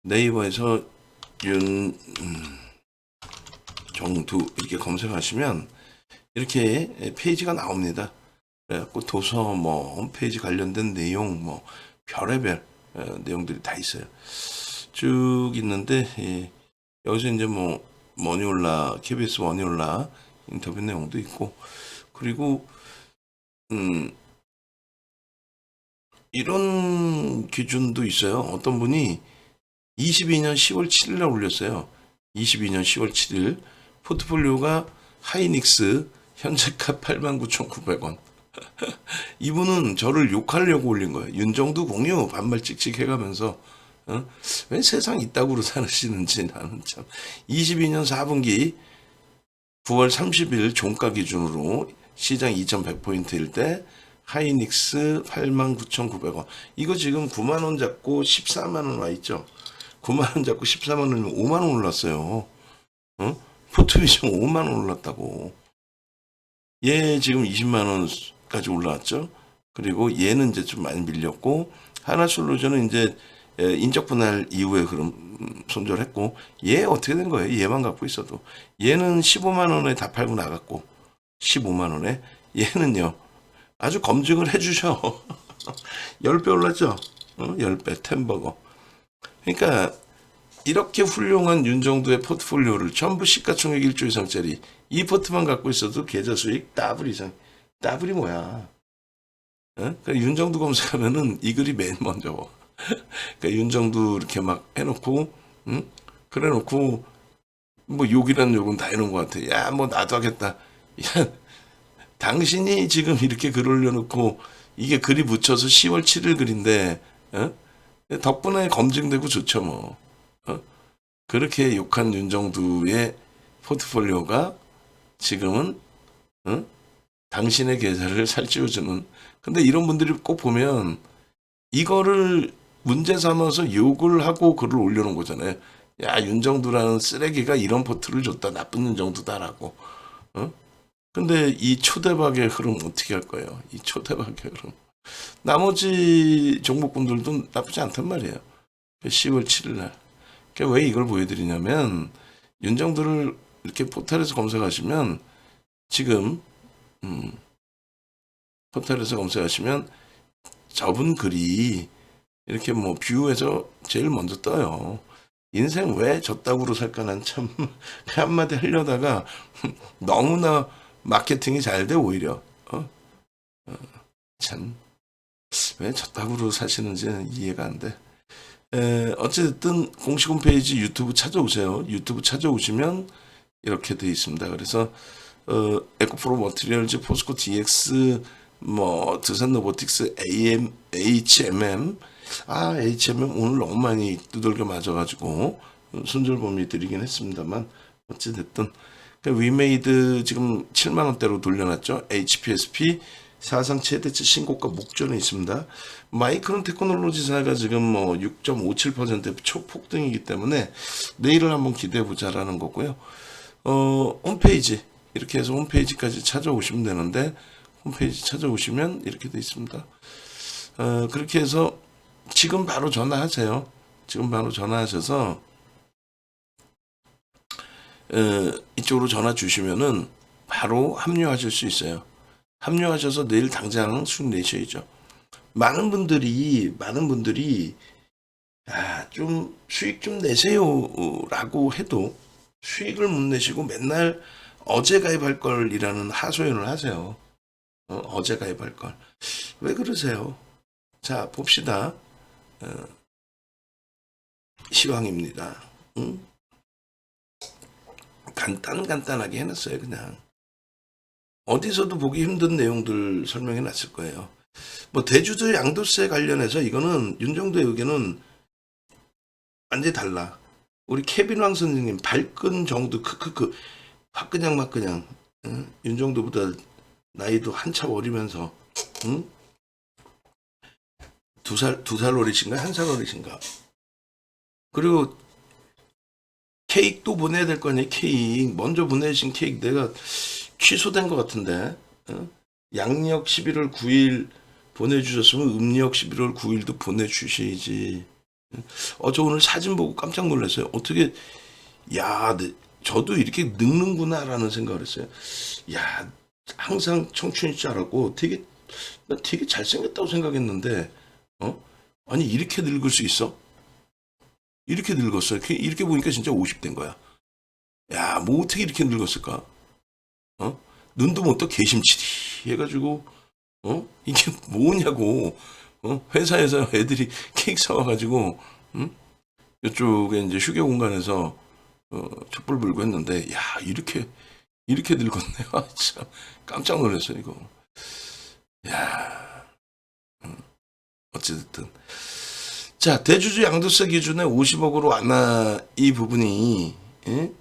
네이버에서 윤정두 이렇게 검색하시면 이렇게 페이지가 나옵니다. 그래갖고 도서 뭐 홈페이지 관련된 내용 뭐 별의별 내용들이 다 있어요. 쭉 있는데 여기서 이제 뭐 머니올라 KBS 머니올라 인터뷰 내용도 있고 그리고 이런 기준도 있어요. 어떤 분이 22년 10월 7일에 올렸어요. 22년 10월 7일 포트폴리오가 하이닉스 현재가 89,900원. 이분은 저를 욕하려고 올린 거예요. 윤정두 공유 반말 찍찍 해가면서 왜 세상 이따구로 사시는지 나는 참. 22년 4분기 9월 30일 종가 기준으로 시장 2100포인트일 때 하이닉스 89,900원. 이거 지금 9만원 잡고 14만원 와 있죠. 9만원 잡고 14만원이면 5만원 올랐어요. 포트비전 5만원 올랐다고. 얘 지금 20만원까지 올라왔죠. 그리고 얘는 이제 좀 많이 밀렸고, 하나솔루션은 이제 인적 분할 이후에 그럼 손절했고, 얘 어떻게 된 거예요? 얘만 갖고 있어도. 얘는 15만원에 다 팔고 나갔고, 15만원에. 얘는요, 아주 검증을 해주셔. 10배 올랐죠? 10배, 템버거. 그러니까, 이렇게 훌륭한 윤정두의 포트폴리오를 전부 시가총액 1조 이상짜리 이 포트만 갖고 있어도 계좌 수익 더블 이상. 더블이 뭐야? 그러니까 윤정두 검색하면은 이 글이 맨 먼저. 그러니까 윤정두 이렇게 막 해놓고, 그래 놓고, 뭐 욕이란 욕은 다 해놓은 것 같아. 야, 뭐 나도 하겠다. 야, 당신이 지금 이렇게 글 올려놓고, 이게 글이 붙여서 10월 7일 글인데, 덕분에 검증되고 좋죠, 뭐. 그렇게 욕한 윤정두의 포트폴리오가 지금은 당신의 계좌를 살찌워주는. 근데 이런 분들이 꼭 보면 이거를 문제 삼아서 욕을 하고 글을 올려놓은 거잖아요. 야, 윤정두라는 쓰레기가 이런 포트를 줬다. 나쁜 윤정두다라고. 근데 이 초대박의 흐름 어떻게 할 거예요? 이 초대박의 흐름. 나머지 종목군들도 나쁘지 않단 말이에요. 10월 7일 날. 그러니까 왜 이걸 보여드리냐면 윤정두를 이렇게 포털에서 검색하시면 지금 포털에서 검색하시면 저분 글이 이렇게 뭐 뷰에서 제일 먼저 떠요. 인생 왜 저따구로 살까 난 참 그 한마디 하려다가 너무나 마케팅이 잘 돼 오히려 참 왜 저따구로 사시는지는 이해가 안 돼. 어쨌든 공식 홈페이지 유튜브 찾아오세요. 유튜브 찾아오시면 이렇게 돼 있습니다. 그래서 에코프로 머티리얼즈, 포스코 DX, 뭐 드산 로보틱스, HMM, HMM 오늘 너무 많이 두들겨 맞아가지고 손절범위 드리긴 했습니다만 어찌됐든 위메이드 지금 7만 원대로 돌려놨죠. HPSP 사상 최대치 신고가 목전에 있습니다. 마이크론 테크놀로지사가 지금 뭐 6.57% 초폭등이기 때문에 내일을 한번 기대해 보자라는 거고요. 홈페이지 이렇게 해서 홈페이지까지 찾아오시면 되는데 홈페이지 찾아오시면 이렇게 돼 있습니다. 그렇게 해서 지금 바로 전화하세요. 지금 바로 전화하셔서 이쪽으로 전화 주시면은 바로 합류하실 수 있어요. 합류하셔서 내일 당장 수익 내셔야죠. 많은 분들이 좀 수익 좀 내세요라고 해도 수익을 못 내시고 맨날 어제 가입할 걸이라는 하소연을 하세요. 어제 가입할 걸. 왜 그러세요? 자, 봅시다. 시황입니다. 간단하게 해놨어요, 그냥. 어디서도 보기 힘든 내용들 설명해 놨을 거예요. 뭐 대주주 양도세 관련해서 이거는 윤정두의 의견은 완전히 달라. 우리 케빈 왕 선생님 발끈 정도 크크크 화끈양 막그냥 윤정두보다 나이도 한참 어리면서 두 살 어리신가 한 살 어리신가. 그리고 케이크도 보내야 될 거 아니에요. 케이크 먼저 보내신 케이크 내가 취소된 것 같은데 양력 11월 9일 보내주셨으면 음력 11월 9일도 보내주셔야지. 저 오늘 사진 보고 깜짝 놀랐어요. 어떻게, 야, 저도 이렇게 늙는구나라는 생각을 했어요. 야, 항상 청춘일 줄 알았고, 나 되게 잘생겼다고 생각했는데, 어? 아니, 이렇게 늙을 수 있어? 이렇게 늙었어요. 이렇게 보니까 진짜 50대인 거야. 야, 뭐 어떻게 이렇게 늙었을까? 눈도 못 떠 개심치리 해가지고, 이게 뭐냐고, 회사에서 애들이 케이크 사와가지고, 응? 이쪽에 이제 휴게 공간에서, 촛불 불고 했는데, 야, 이렇게 늙었네요. 아, 참, 깜짝 놀랐어요, 이거. 야, 어찌됐든. 자, 대주주 양도세 기준에 50억으로 완화 이 부분이, 예?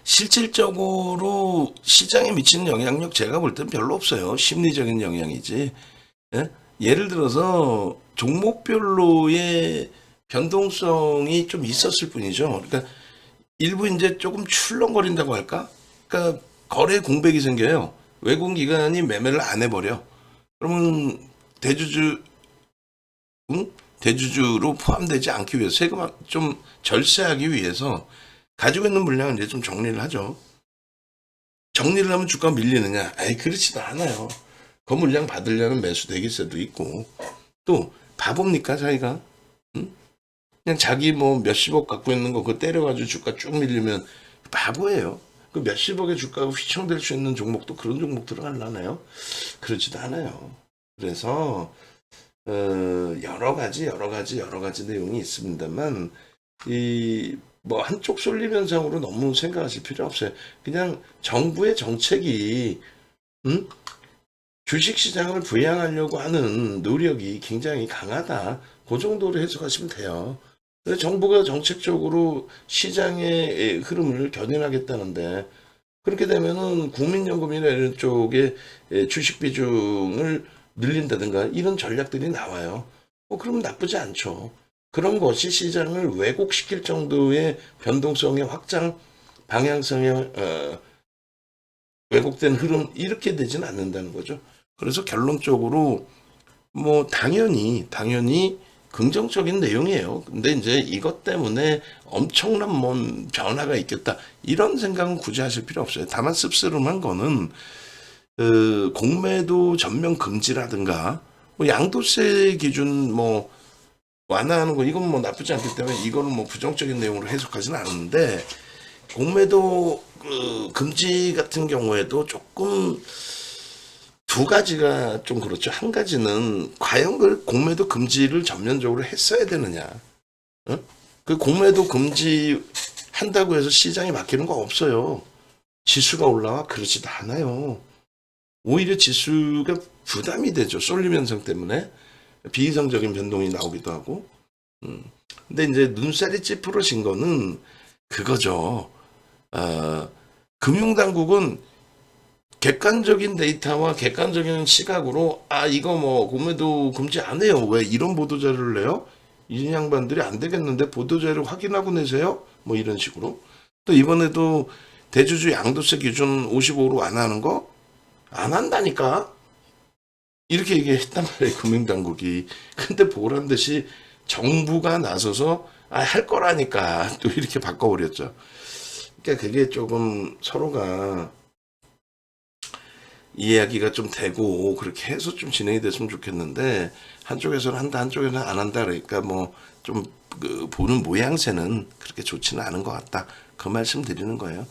실질적으로 시장에 미치는 영향력 제가 볼 땐 별로 없어요. 심리적인 영향이지. 예? 예를 들어서 종목별로의 변동성이 좀 있었을 뿐이죠. 그러니까 일부 이제 조금 출렁거린다고 할까? 그러니까 거래 공백이 생겨요. 외국 기관이 매매를 안 해버려. 그러면 대주주, 응? 대주주로 포함되지 않기 위해서 세금 좀 절세하기 위해서 가지고 있는 물량을 이제 좀 정리를 하죠. 정리를 하면 주가가 밀리느냐? 아이, 그렇지도 않아요. 그 물량 받으려는 매수 대기세도 있고, 또 바보입니까 자기가? 응? 그냥 자기 뭐 몇십억 갖고 있는 거 그거 때려가지고 주가 쭉 밀리면 바보예요. 그 몇십억의 주가가 휘청될 수 있는 종목도 그런 종목 들어가려나요? 그렇지도 않아요. 그래서 여러 가지 내용이 있습니다만, 이 뭐 한쪽 쏠림 현상으로 너무 생각하실 필요 없어요. 그냥 정부의 정책이, 음? 주식시장을 부양하려고 하는 노력이 굉장히 강하다. 그 정도로 해석하시면 돼요. 그래서 정부가 정책적으로 시장의 흐름을 견인하겠다는데, 그렇게 되면은 국민연금이나 이런 쪽에 주식 비중을 늘린다든가 이런 전략들이 나와요. 그러면 나쁘지 않죠. 그런 것이 시장을 왜곡시킬 정도의 변동성의 확장, 방향성의 왜곡된 흐름 이렇게 되지는 않는다는 거죠. 그래서 결론적으로 뭐 당연히 긍정적인 내용이에요. 근데 이제 이것 때문에 엄청난 뭐 변화가 있겠다 이런 생각은 굳이 하실 필요 없어요. 다만 씁쓸한 거는 공매도 전면 금지라든가 뭐 양도세 기준 뭐 완화하는 거 이건 뭐 나쁘지 않기 때문에 이거는 뭐 부정적인 내용으로 해석하지는 않는데, 공매도 금지 같은 경우에도 조금 두 가지가 좀 그렇죠. 한 가지는 과연 그 공매도 금지를 전면적으로 했어야 되느냐. 어? 그 공매도 금지 한다고 해서 시장이 바뀌는 거 없어요. 지수가 올라와 그러지도 않아요. 오히려 지수가 부담이 되죠. 쏠림 현상 때문에 비이성적인 변동이 나오기도 하고. 근데 이제 눈살이 찌푸러진 거는 그거죠. 금융당국은 객관적인 데이터와 객관적인 시각으로 이거 뭐 공매도 금지 안 해요. 왜 이런 보도자료를 내요? 이 양반들이 안 되겠는데 보도자료 확인하고 내세요? 뭐 이런 식으로. 또 이번에도 대주주 양도세 기준 55로 안 하는 거 안 한다니까. 이렇게 얘기했단 말이에요, 금융당국이. 근데 보란 듯이 정부가 나서서 할 거라니까 또 이렇게 바꿔버렸죠. 그러니까 그게 조금 서로가 이야기가 좀 되고 그렇게 해서 좀 진행이 됐으면 좋겠는데, 한쪽에서는 한다 한쪽에서는 안 한다 그러니까 뭐 좀 보는 모양새는 그렇게 좋지는 않은 것 같다, 그 말씀 드리는 거예요.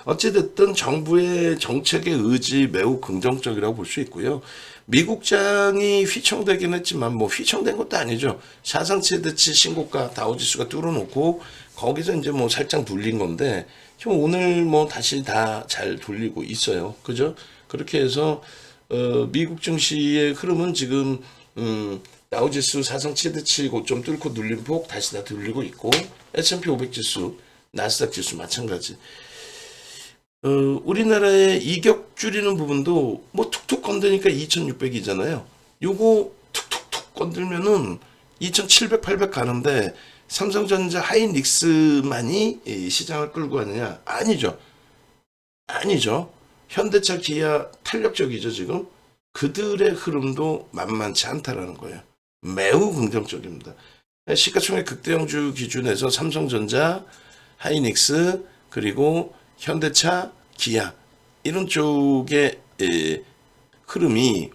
어찌됐든 정부의 정책의 의지 매우 긍정적이라고 볼 수 있고요. 미국장이 휘청되긴 했지만 뭐 휘청된 것도 아니죠. 사상 최대치 신고가 다우지수가 뚫어놓고 거기서 이제 뭐 살짝 눌린 건데, 지금 오늘 뭐 다시 다 잘 돌리고 있어요. 그죠? 그렇게 해서 미국 증시의 흐름은 지금 다우지수 사상 최대치 고점 뚫고 눌린 폭 다시 다 돌리고 있고, S&P 500 지수, 나스닥 지수 마찬가지. 우리나라의 이격 줄이는 부분도 뭐 툭툭 건드니까 2600이잖아요. 요거 툭툭툭 건들면은 2700, 800 가는데 삼성전자 하이닉스만이 이 시장을 끌고 가느냐? 아니죠. 아니죠. 현대차, 기아 탄력적이죠, 지금. 그들의 흐름도 만만치 않다라는 거예요. 매우 긍정적입니다. 시가총액 극대형주 기준에서 삼성전자, 하이닉스, 그리고 현대차, 기아 이런 쪽의 흐름이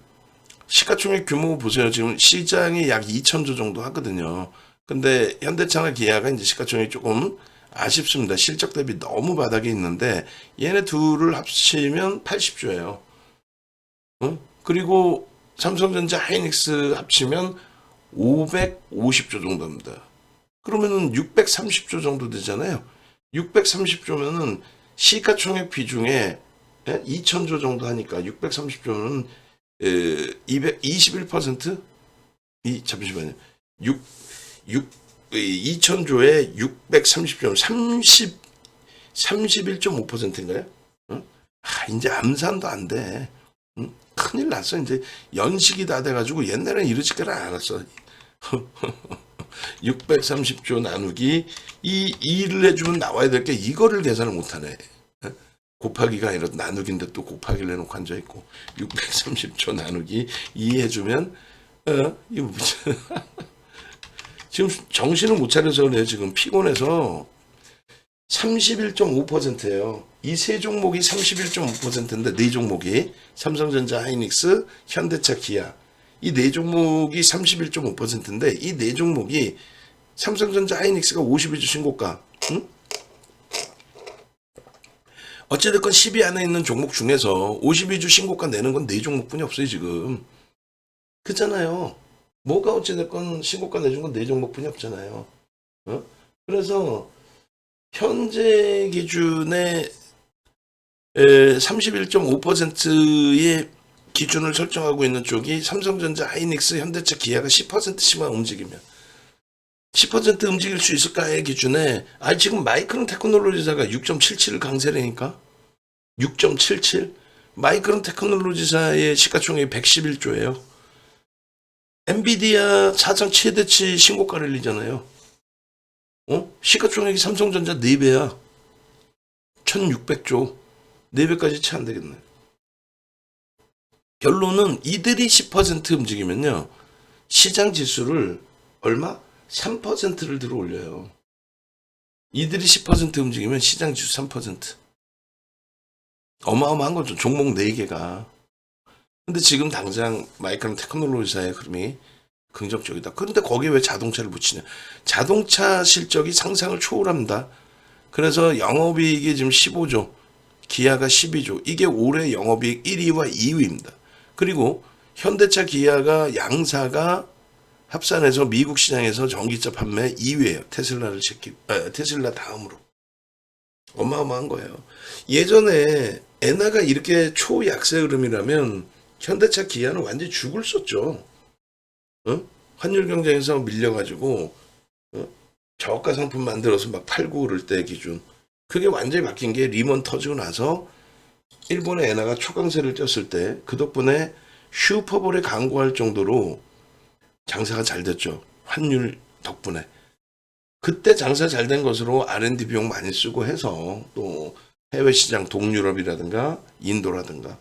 시가총액 규모 보세요. 지금 시장이 약 2천조 정도 하거든요. 근데 현대차나 기아가 이제 시가총액이 조금 아쉽습니다. 실적 대비 너무 바닥에 있는데 얘네 둘을 합치면 80조예요. 그리고 삼성전자, 하이닉스 합치면 550조 정도입니다. 그러면은 630조 정도 되잖아요. 630조면은 시가총액 비중에 2천조 정도 하니까 630조면 221%? 잠시만요. 2천조에 630조, 31.5%인가요? 이제 암산도 안 돼. 큰일 났어. 이제 연식이 다 돼가지고 옛날엔 이러지를 않았어. 630조 나누기 이 2를 해주면 나와야 될 게 이거를 계산을 못하네. 곱하기가 아니라 나누기인데 또 곱하기를 해놓고 앉아있고 630조 나누기 2 해주면 이거 지금 정신을 못 차려서 그래요. 지금 피곤해서 31.5%예요. 이 세 종목이 31.5%인데 네 종목이 삼성전자, 하이닉스, 현대차, 기아 이 네 종목이 31.5%인데 이 네 종목이 삼성전자, 하이닉스가 52주 신고가. 응? 어찌됐건 10위 안에 있는 종목 중에서 52주 신고가 내는 건 네 종목뿐이 없어요 지금. 그잖아요. 뭐가 어찌됐건 신고가 내준 건 네 종목뿐이 없잖아요. 그래서 현재 기준에 31.5%의 기준을 설정하고 있는 쪽이 삼성전자, 하이닉스, 현대차, 기아가 10%씩만 움직이면 10% 움직일 수 있을까의 기준에 지금 마이크론 테크놀로지사가 6.77을 강세라니까 6.77 마이크론 테크놀로지사의 시가총액이 111조예요. 엔비디아 사상 최대치 신고가를 일리잖아요. 시가총액이 삼성전자 4배야. 1600조. 4배까지 채 안 되겠네. 결론은 이들이 10% 움직이면요. 시장 지수를 얼마? 3%를 들어 올려요. 이들이 10% 움직이면 시장 지수 3%. 어마어마한 거죠. 종목 4개가. 근데 지금 당장 마이크론 테크놀로지사의 흐름이 긍정적이다. 그런데 거기에 왜 자동차를 붙이냐? 자동차 실적이 상상을 초월합니다. 그래서 영업이익이 지금 15조, 기아가 12조. 이게 올해 영업이익 1위와 2위입니다. 그리고 현대차, 기아가 양사가 합산해서 미국 시장에서 전기차 판매 2위예요. 테슬라 다음으로. 어마어마한 거예요. 예전에 엔화가 이렇게 초약세 흐름이라면 현대차, 기아는 완전히 죽을 썼죠. 환율 경쟁에서 밀려가지고 저가 상품 만들어서 막 팔고 그럴 때 기준. 그게 완전히 바뀐 게 리먼 터지고 나서 일본의 엔화가 초강세를 띄었을 때 그 덕분에 슈퍼볼에 광고할 정도로 장사가 잘 됐죠. 환율 덕분에. 그때 장사 잘 된 것으로 R&D 비용 많이 쓰고 해서 또 해외 시장 동유럽이라든가 인도라든가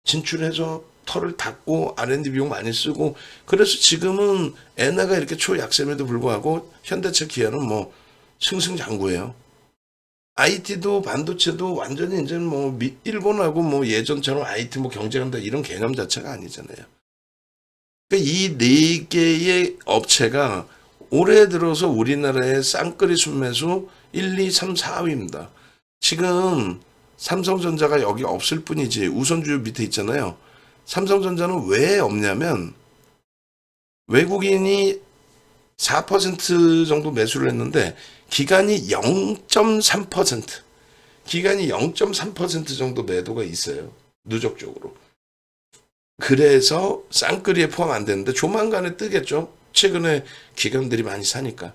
진출해서 털을 닦고 R&D 비용 많이 쓰고 그래서 지금은 엔화가 이렇게 초약세임에도 불구하고 현대차, 기아는 뭐 승승장구예요. IT도 반도체도 완전히 이제 뭐 일본하고 뭐 예전처럼 IT 뭐 경쟁한다 이런 개념 자체가 아니잖아요. 그러니까 이 네 개의 업체가 올해 들어서 우리나라의 쌍끌이 순매수 1, 2, 3, 4위입니다. 지금 삼성전자가 여기 없을 뿐이지 우선주요 밑에 있잖아요. 삼성전자는 왜 없냐면 외국인이 4% 정도 매수를 했는데 기간이 0.3% 기간이 0.3% 정도 매도가 있어요. 누적적으로. 그래서 쌍끌이에 포함 안 되는데 조만간에 뜨겠죠. 최근에 기관들이 많이 사니까.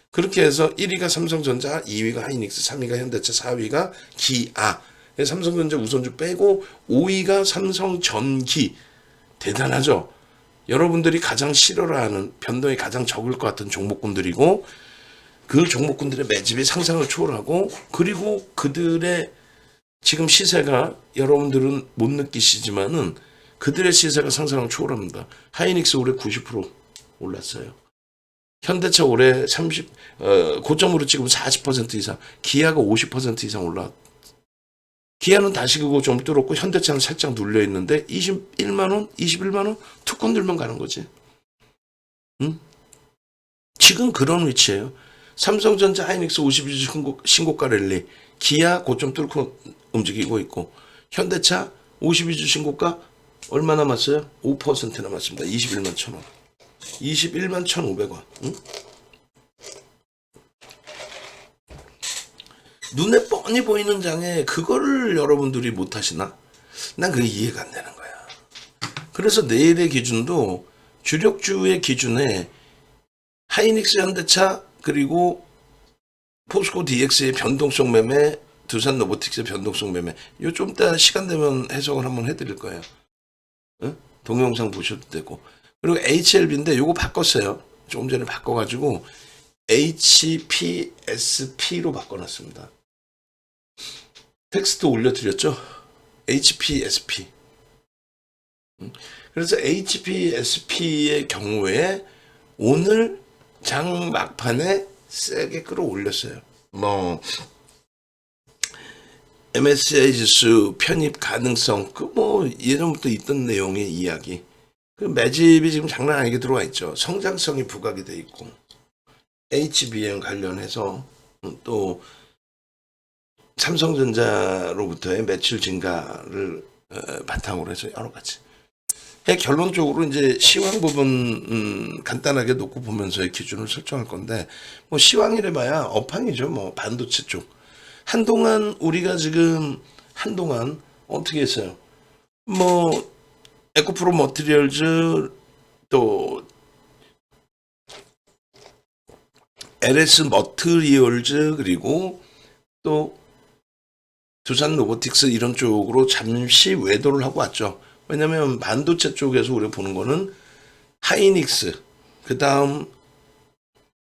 그렇게 해서 1위가 삼성전자, 2위가 하이닉스, 3위가 현대차, 4위가 기아. 삼성전자 우선주 빼고 5위가 삼성전기. 대단하죠. 여러분들이 가장 싫어하는 변동이 가장 적을 것 같은 종목군들이고 그 종목군들의 매집이 상상을 초월하고 그리고 그들의 지금 시세가 여러분들은 못 느끼시지만은 그들의 시세가 상상을 초월합니다. 하이닉스 올해 90%, 올랐어요. 현대차 올해 고점으로 찍으면 40% 이상, 기아가 50% 이상 올라. 기아는 다시 그거 좀 뚫었고 현대차는 살짝 눌려 있는데 21만 원, 21만 원 툭 건들면 가는 거지. 응? 지금 그런 위치예요. 삼성전자, 하이닉스 52주 신고가 랠리, 기아 고점 뚫고 움직이고 있고, 현대차 52주 신고가 얼마 남았어요? 5% 남았습니다. 21만 1,000원. 21만 1,500원. 응? 눈에 뻔히 보이는 장에 그거를 여러분들이 못 하시나? 난 그게 이해가 안 되는 거야. 그래서 내일의 기준도 주력주의 기준에 하이닉스, 현대차, 그리고 포스코 DX의 변동성 매매, 두산 로보틱스의 변동성 매매. 요 좀 이따 시간 되면 해석을 한번 해드릴 거예요. 응? 동영상 보셔도 되고. 그리고 HLB인데 요거 바꿨어요. 조금 전에 바꿔가지고 HPSP로 바꿔놨습니다. 텍스트 올려드렸죠? HPSP. 그래서 HPSP의 경우에 오늘 장 막판에 세게 끌어올렸어요. 뭐 MSCI 지수 편입 가능성 그 뭐 예전부터 있던 내용의 이야기. 그 매집이 지금 장난 아니게 들어와 있죠. 성장성이 부각이 돼 있고 HBM 관련해서 또 삼성전자로부터의 매출 증가를 바탕으로 해서 여러 가지. 결론적으로 이제 시황 부분 간단하게 놓고 보면서의 기준을 설정할 건데 뭐 시황이래봐야 업황이죠. 뭐 반도체 쪽. 한동안 우리가 지금 한동안 어떻게 했어요? 뭐 에코프로 머티리얼즈 또 LS 머티리얼즈 그리고 또 두산 로보틱스 이런 쪽으로 잠시 외도를 하고 왔죠. 왜냐면 반도체 쪽에서 우리가 보는 거는 하이닉스, 그 다음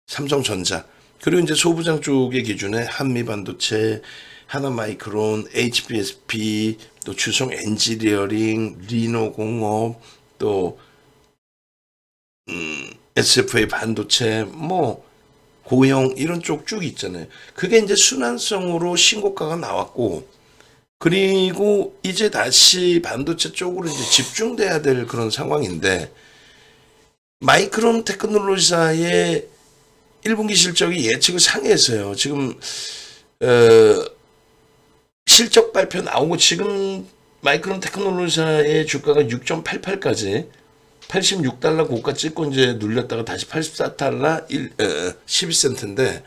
삼성전자, 그리고 이제 소부장 쪽의 기준에 한미반도체, 하나마이크론, HPSP, 또 주성 엔지니어링, 리노공업, 또 SFA 반도체, 뭐 고형 이런 쪽 쭉 있잖아요. 그게 이제 순환성으로 신고가가 나왔고, 그리고 이제 다시 반도체 쪽으로 이제 집중돼야 될 그런 상황인데, 마이크론 테크놀로지사의 1분기 실적이 예측을 상회했어요. 지금 실적 발표 나오고 지금 마이크론 테크놀로지사의 주가가 6.88까지 86달러 고가 찍고 이제 눌렸다가 다시 84달러 12센트인데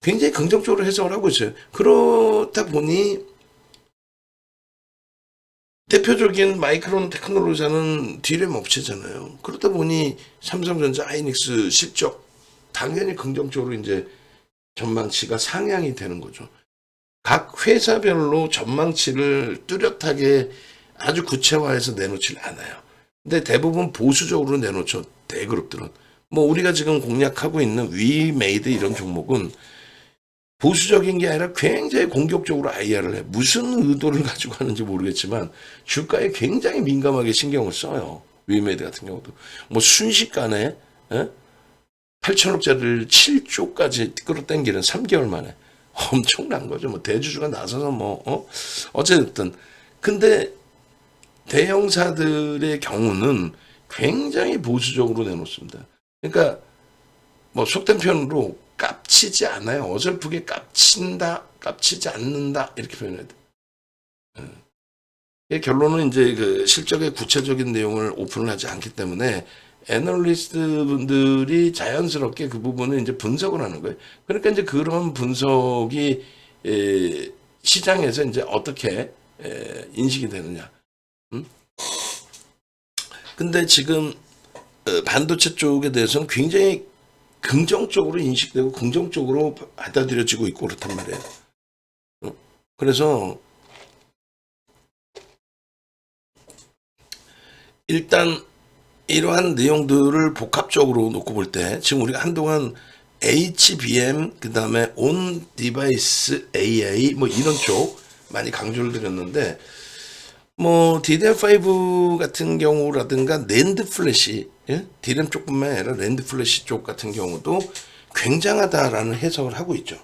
굉장히 긍정적으로 해석을 하고 있어요. 그렇다 보니 대표적인 마이크론 테크놀로지사는 디램 업체잖아요. 그러다 보니 삼성전자, 하이닉스 실적 당연히 긍정적으로 이제 전망치가 상향이 되는 거죠. 각 회사별로 전망치를 뚜렷하게 아주 구체화해서 내놓질 않아요. 근데 대부분 보수적으로 내놓죠. 대그룹들은. 뭐 우리가 지금 공략하고 있는 위메이드 이런 종목은 보수적인 게 아니라 굉장히 공격적으로 IR을 해. 무슨 의도를 가지고 하는지 모르겠지만 주가에 굉장히 민감하게 신경을 써요. 위메이드 같은 경우도. 뭐 순식간에 8천억짜리를 7조까지 끌어당기는 3개월 만에. 엄청난 거죠. 뭐 대주주가 나서서 뭐 어쨌든 근데 대형사들의 경우는 굉장히 보수적으로 내놓습니다. 그러니까 뭐 속된 표현으로 깝치지 않아요. 어설프게 깝친다, 깝치지 않는다 이렇게 표현해야 돼. 결론은 이제 그 실적의 구체적인 내용을 오픈을 하지 않기 때문에 애널리스트 분들이 자연스럽게 그 부분을 이제 분석을 하는 거예요. 그러니까 이제 그런 분석이 시장에서 이제 어떻게 인식이 되느냐. 근데 지금 반도체 쪽에 대해서는 굉장히 긍정적으로 인식되고 긍정적으로 받아들여지고 있고 그렇단 말이에요. 그래서 일단 이러한 내용들을 복합적으로 놓고 볼 때 지금 우리가 한동안 HBM 그 다음에 온 디바이스 AI 뭐 이런 쪽 많이 강조를 드렸는데 뭐 DDR5 같은 경우라든가 낸드 플래시, 예? DRAM 쪽뿐만 아니라 낸드 플래시 쪽 같은 경우도 굉장하다라는 해석을 하고 있죠.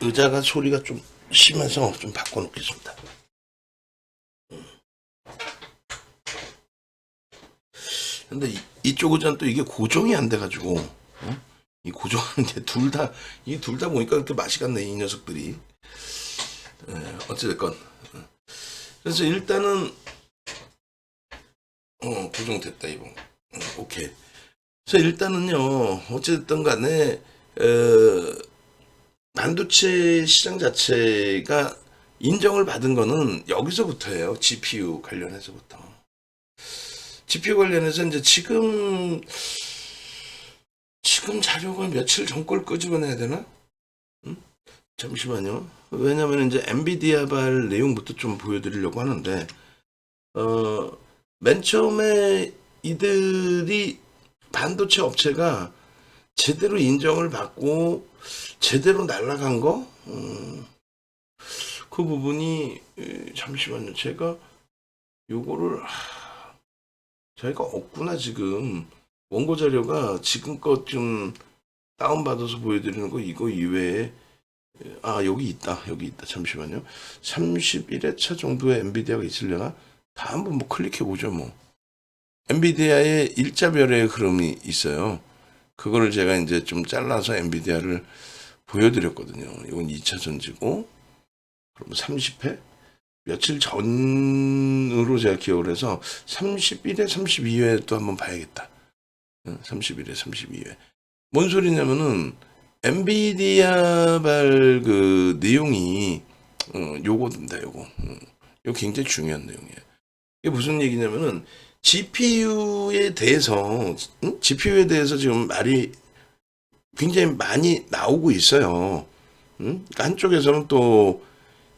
의자가 소리가 좀 심해서 좀 바꿔놓겠습니다. 근데 이쪽 의자는 또 이게 고정이 안 돼가지고, 이 고정하는 게 이게 둘 다 보니까 그렇게 맛이 갔네, 이 녀석들이. 어찌됐건. 그래서 일단은, 고정됐다, 이거. 오케이. 그래서 일단은요, 어찌됐든 간에, 반도체 시장 자체가 인정을 받은 거는 여기서부터예요. GPU 관련해서부터. GPU 관련해서 이제 지금 자료가 며칠 전 걸 끄집어내야 되나? 잠시만요. 왜냐면 이제 엔비디아발 내용부터 좀 보여드리려고 하는데, 맨 처음에 이들이 반도체 업체가 제대로 인정을 받고 제대로 날아간 거? 그 부분이 잠시만요. 제가 요거를 저희가 없구나 지금. 원고 자료가 지금껏 좀 다운받아서 보여드리는 거 이거 이외에 여기 있다. 잠시만요. 31회차 정도의 엔비디아가 있으려나? 다 한번 뭐 클릭해 보죠 뭐. 엔비디아의 일자별의 흐름이 있어요. 그거를 제가 이제 좀 잘라서 엔비디아를 보여드렸거든요. 이건 2차 전지고, 그럼 30회? 며칠 전으로 제가 기억을 해서 31회, 32회 또 한번 봐야겠다. 31회, 32회. 뭔 소리냐면은 엔비디아발 그 내용이 요거입니다. 요거 굉장히 중요한 내용이에요. 이게 무슨 얘기냐면은 GPU에 대해서 지금 말이 굉장히 많이 나오고 있어요. 그러니까 한쪽에서는 또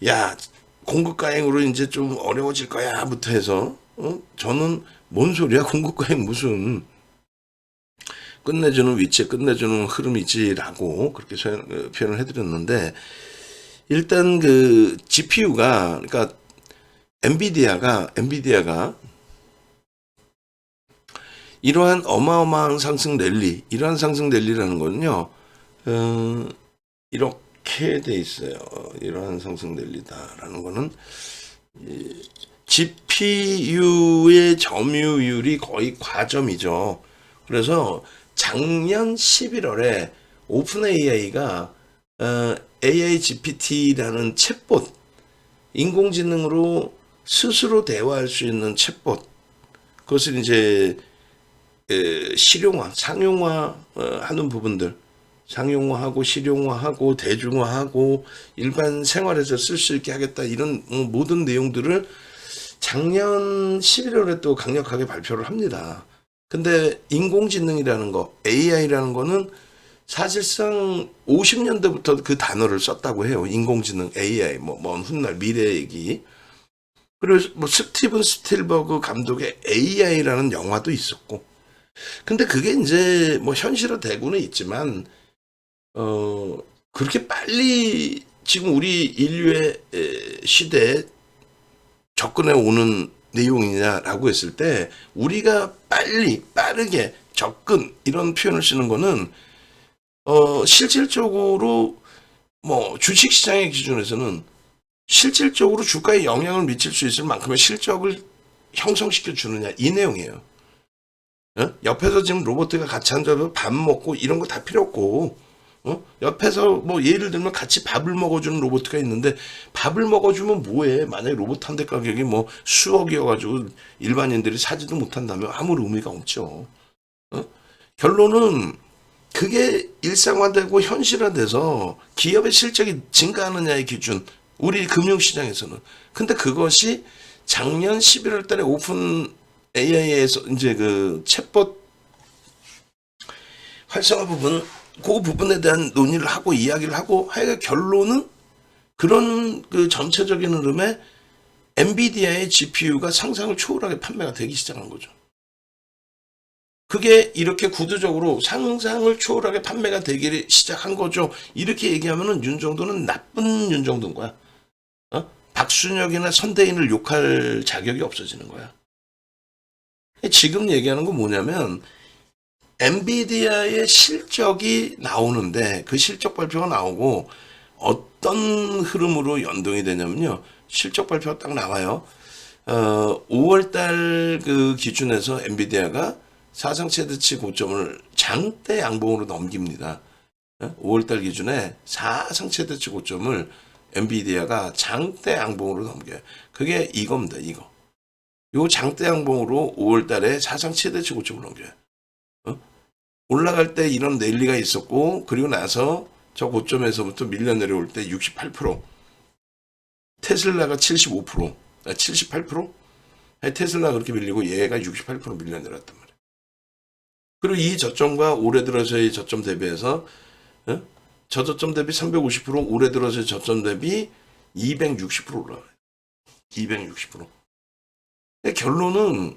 야, 공급 가행으로 이제 좀 어려워질 거야부터 해서 저는 뭔 소리야, 공급 가행 무슨 끝내주는 위치에 끝내주는 흐름이지라고 그렇게 표현을 해드렸는데, 일단 그 GPU가, 그러니까 엔비디아가 이러한 어마어마한 이러한 상승 랠리라는 거는요, 이렇게 돼 있어요. 이러한 상승 랠리다라는 거는 GPU의 점유율이 거의 과점이죠. 그래서 작년 11월에 오픈 AI가 AI GPT라는 챗봇, 인공지능으로 스스로 대화할 수 있는 챗봇, 그것을 이제 상용화 하는 부분들, 상용화하고 실용화하고 대중화하고 일반 생활에서 쓸 수 있게 하겠다, 이런 모든 내용들을 작년 11월에 또 강력하게 발표를 합니다. 근데 인공지능이라는 거, AI라는 거는 사실상 50년대부터 그 단어를 썼다고 해요. 인공지능, AI, 먼 훗날 미래 얘기. 그리고 뭐 스티븐 스필버그 감독의 AI라는 영화도 있었고. 근데 그게 이제 뭐 현실화되고는 있지만, 그렇게 빨리 지금 우리 인류의 시대에 접근해 오는 내용이냐라고 했을 때, 우리가 빠르게 접근, 이런 표현을 쓰는 거는 실질적으로 뭐 주식시장의 기준에서는 실질적으로 주가에 영향을 미칠 수 있을 만큼의 실적을 형성시켜 주느냐, 이 내용이에요. 옆에서 지금 로봇가 같이 앉아서 밥 먹고 이런 거 다 필요 없고, 옆에서 뭐 예를 들면 같이 밥을 먹어주는 로봇가 있는데, 밥을 먹어주면 뭐해? 만약에 로봇 한 대 가격이 뭐 수억이어가지고 일반인들이 사지도 못한다면 아무 의미가 없죠. 결론은 그게 일상화되고 현실화돼서 기업의 실적이 증가하느냐의 기준, 우리 금융시장에서는. 근데 그것이 작년 11월 달에 오픈 AI에서 이제 그 챗봇 활성화 부분, 그 부분에 대한 논의를 하고 이야기를 하고 하여간 결론은 그런 그 전체적인 흐름에 엔비디아의 GPU가 상상을 초월하게 판매가 되기 시작한 거죠. 그게 이렇게 구두적으로 상상을 초월하게 판매가 되기 시작한 거죠. 이렇게 얘기하면은 윤정도는 나쁜 윤정도인 거야. 박순혁이나 선대인을 욕할 자격이 없어지는 거야. 지금 얘기하는 건 뭐냐면 엔비디아의 실적이 나오는데 그 실적 발표가 나오고 어떤 흐름으로 연동이 되냐면요. 실적 발표가 딱 나와요. 5월달 그 기준에서 엔비디아가 사상 최대치 고점을 장대 양봉으로 넘깁니다. 5월달 기준에 사상 최대치 고점을 엔비디아가 장대 양봉으로 넘겨요. 그게 이겁니다. 이거. 요 장대 양봉으로 5월달에 사상 최대치 고점을 넘겨요. 올라갈 때 이런 랠리가 있었고 그리고 나서 저 고점에서부터 밀려 내려올 때 68%, 테슬라가 75%, 78%? 테슬라가 그렇게 밀리고 얘가 68% 밀려 내렸단 말이에요. 그리고 이 저점과 올해 들어서의 저점 대비해서 저저점 대비 350%, 올해 들어서의 저점 대비 260% 올라가요. 260%. 결론은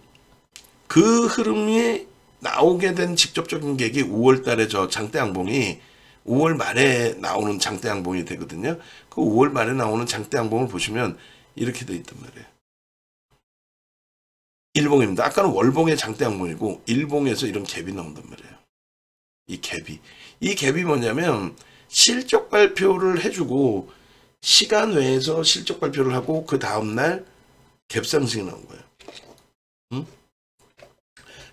그 흐름이 나오게 된 직접적인 계기 5월 달에 저 장대 양봉이 5월 말에 나오는 장대 양봉이 되거든요. 그 5월 말에 나오는 장대 양봉을 보시면 이렇게 돼 있단 말이에요. 일봉입니다. 아까는 월봉의 장대 양봉이고 일봉에서 이런 갭이 나온단 말이에요. 이 갭이 뭐냐면 실적 발표를 해주고 시간 외에서 실적 발표를 하고 그 다음날 갭 상승이 나온 거예요.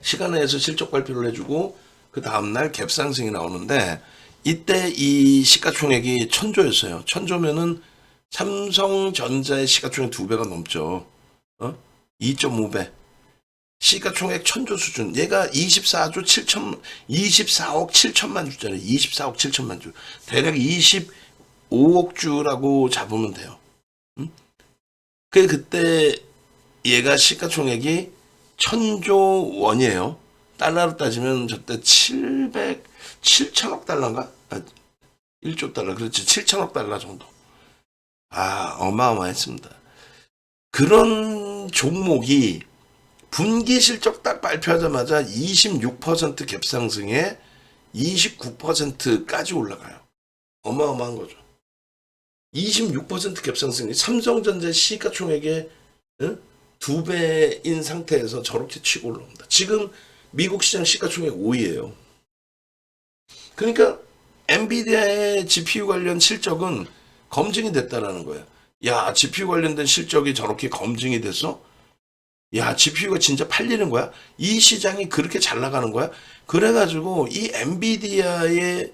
시간 내에서 실적 발표를 해주고 그 다음날 갭 상승이 나오는데 이때 이 시가총액이 1000조였어요. 1000조면은 삼성전자의 시가총액 2배가 넘죠. 2.5배. 시가총액 1000조 수준. 얘가 24억 7천만 주잖아요. 24억 7천만 주. 대략 25억 주라고 잡으면 돼요. 그때 얘가 시가총액이 1000조 원이에요. 달러로 따지면 저때 7천억 달러인가? 1조 달러. 그렇지. 7천억 달러 정도. 어마어마했습니다. 그런 종목이 분기 실적 딱 발표하자마자 26% 갭상승에 29%까지 올라가요. 어마어마한 거죠. 26% 갭상승이 삼성전자 시가총액의 2배인 상태에서 저렇게 치고 올라옵니다. 지금 미국 시장 시가총액 5위예요. 그러니까 엔비디아의 GPU 관련 실적은 검증이 됐다라는 거예요. 야, GPU 관련된 실적이 저렇게 검증이 됐어? 야, GPU가 진짜 팔리는 거야? 이 시장이 그렇게 잘 나가는 거야? 그래가지고 이 엔비디아의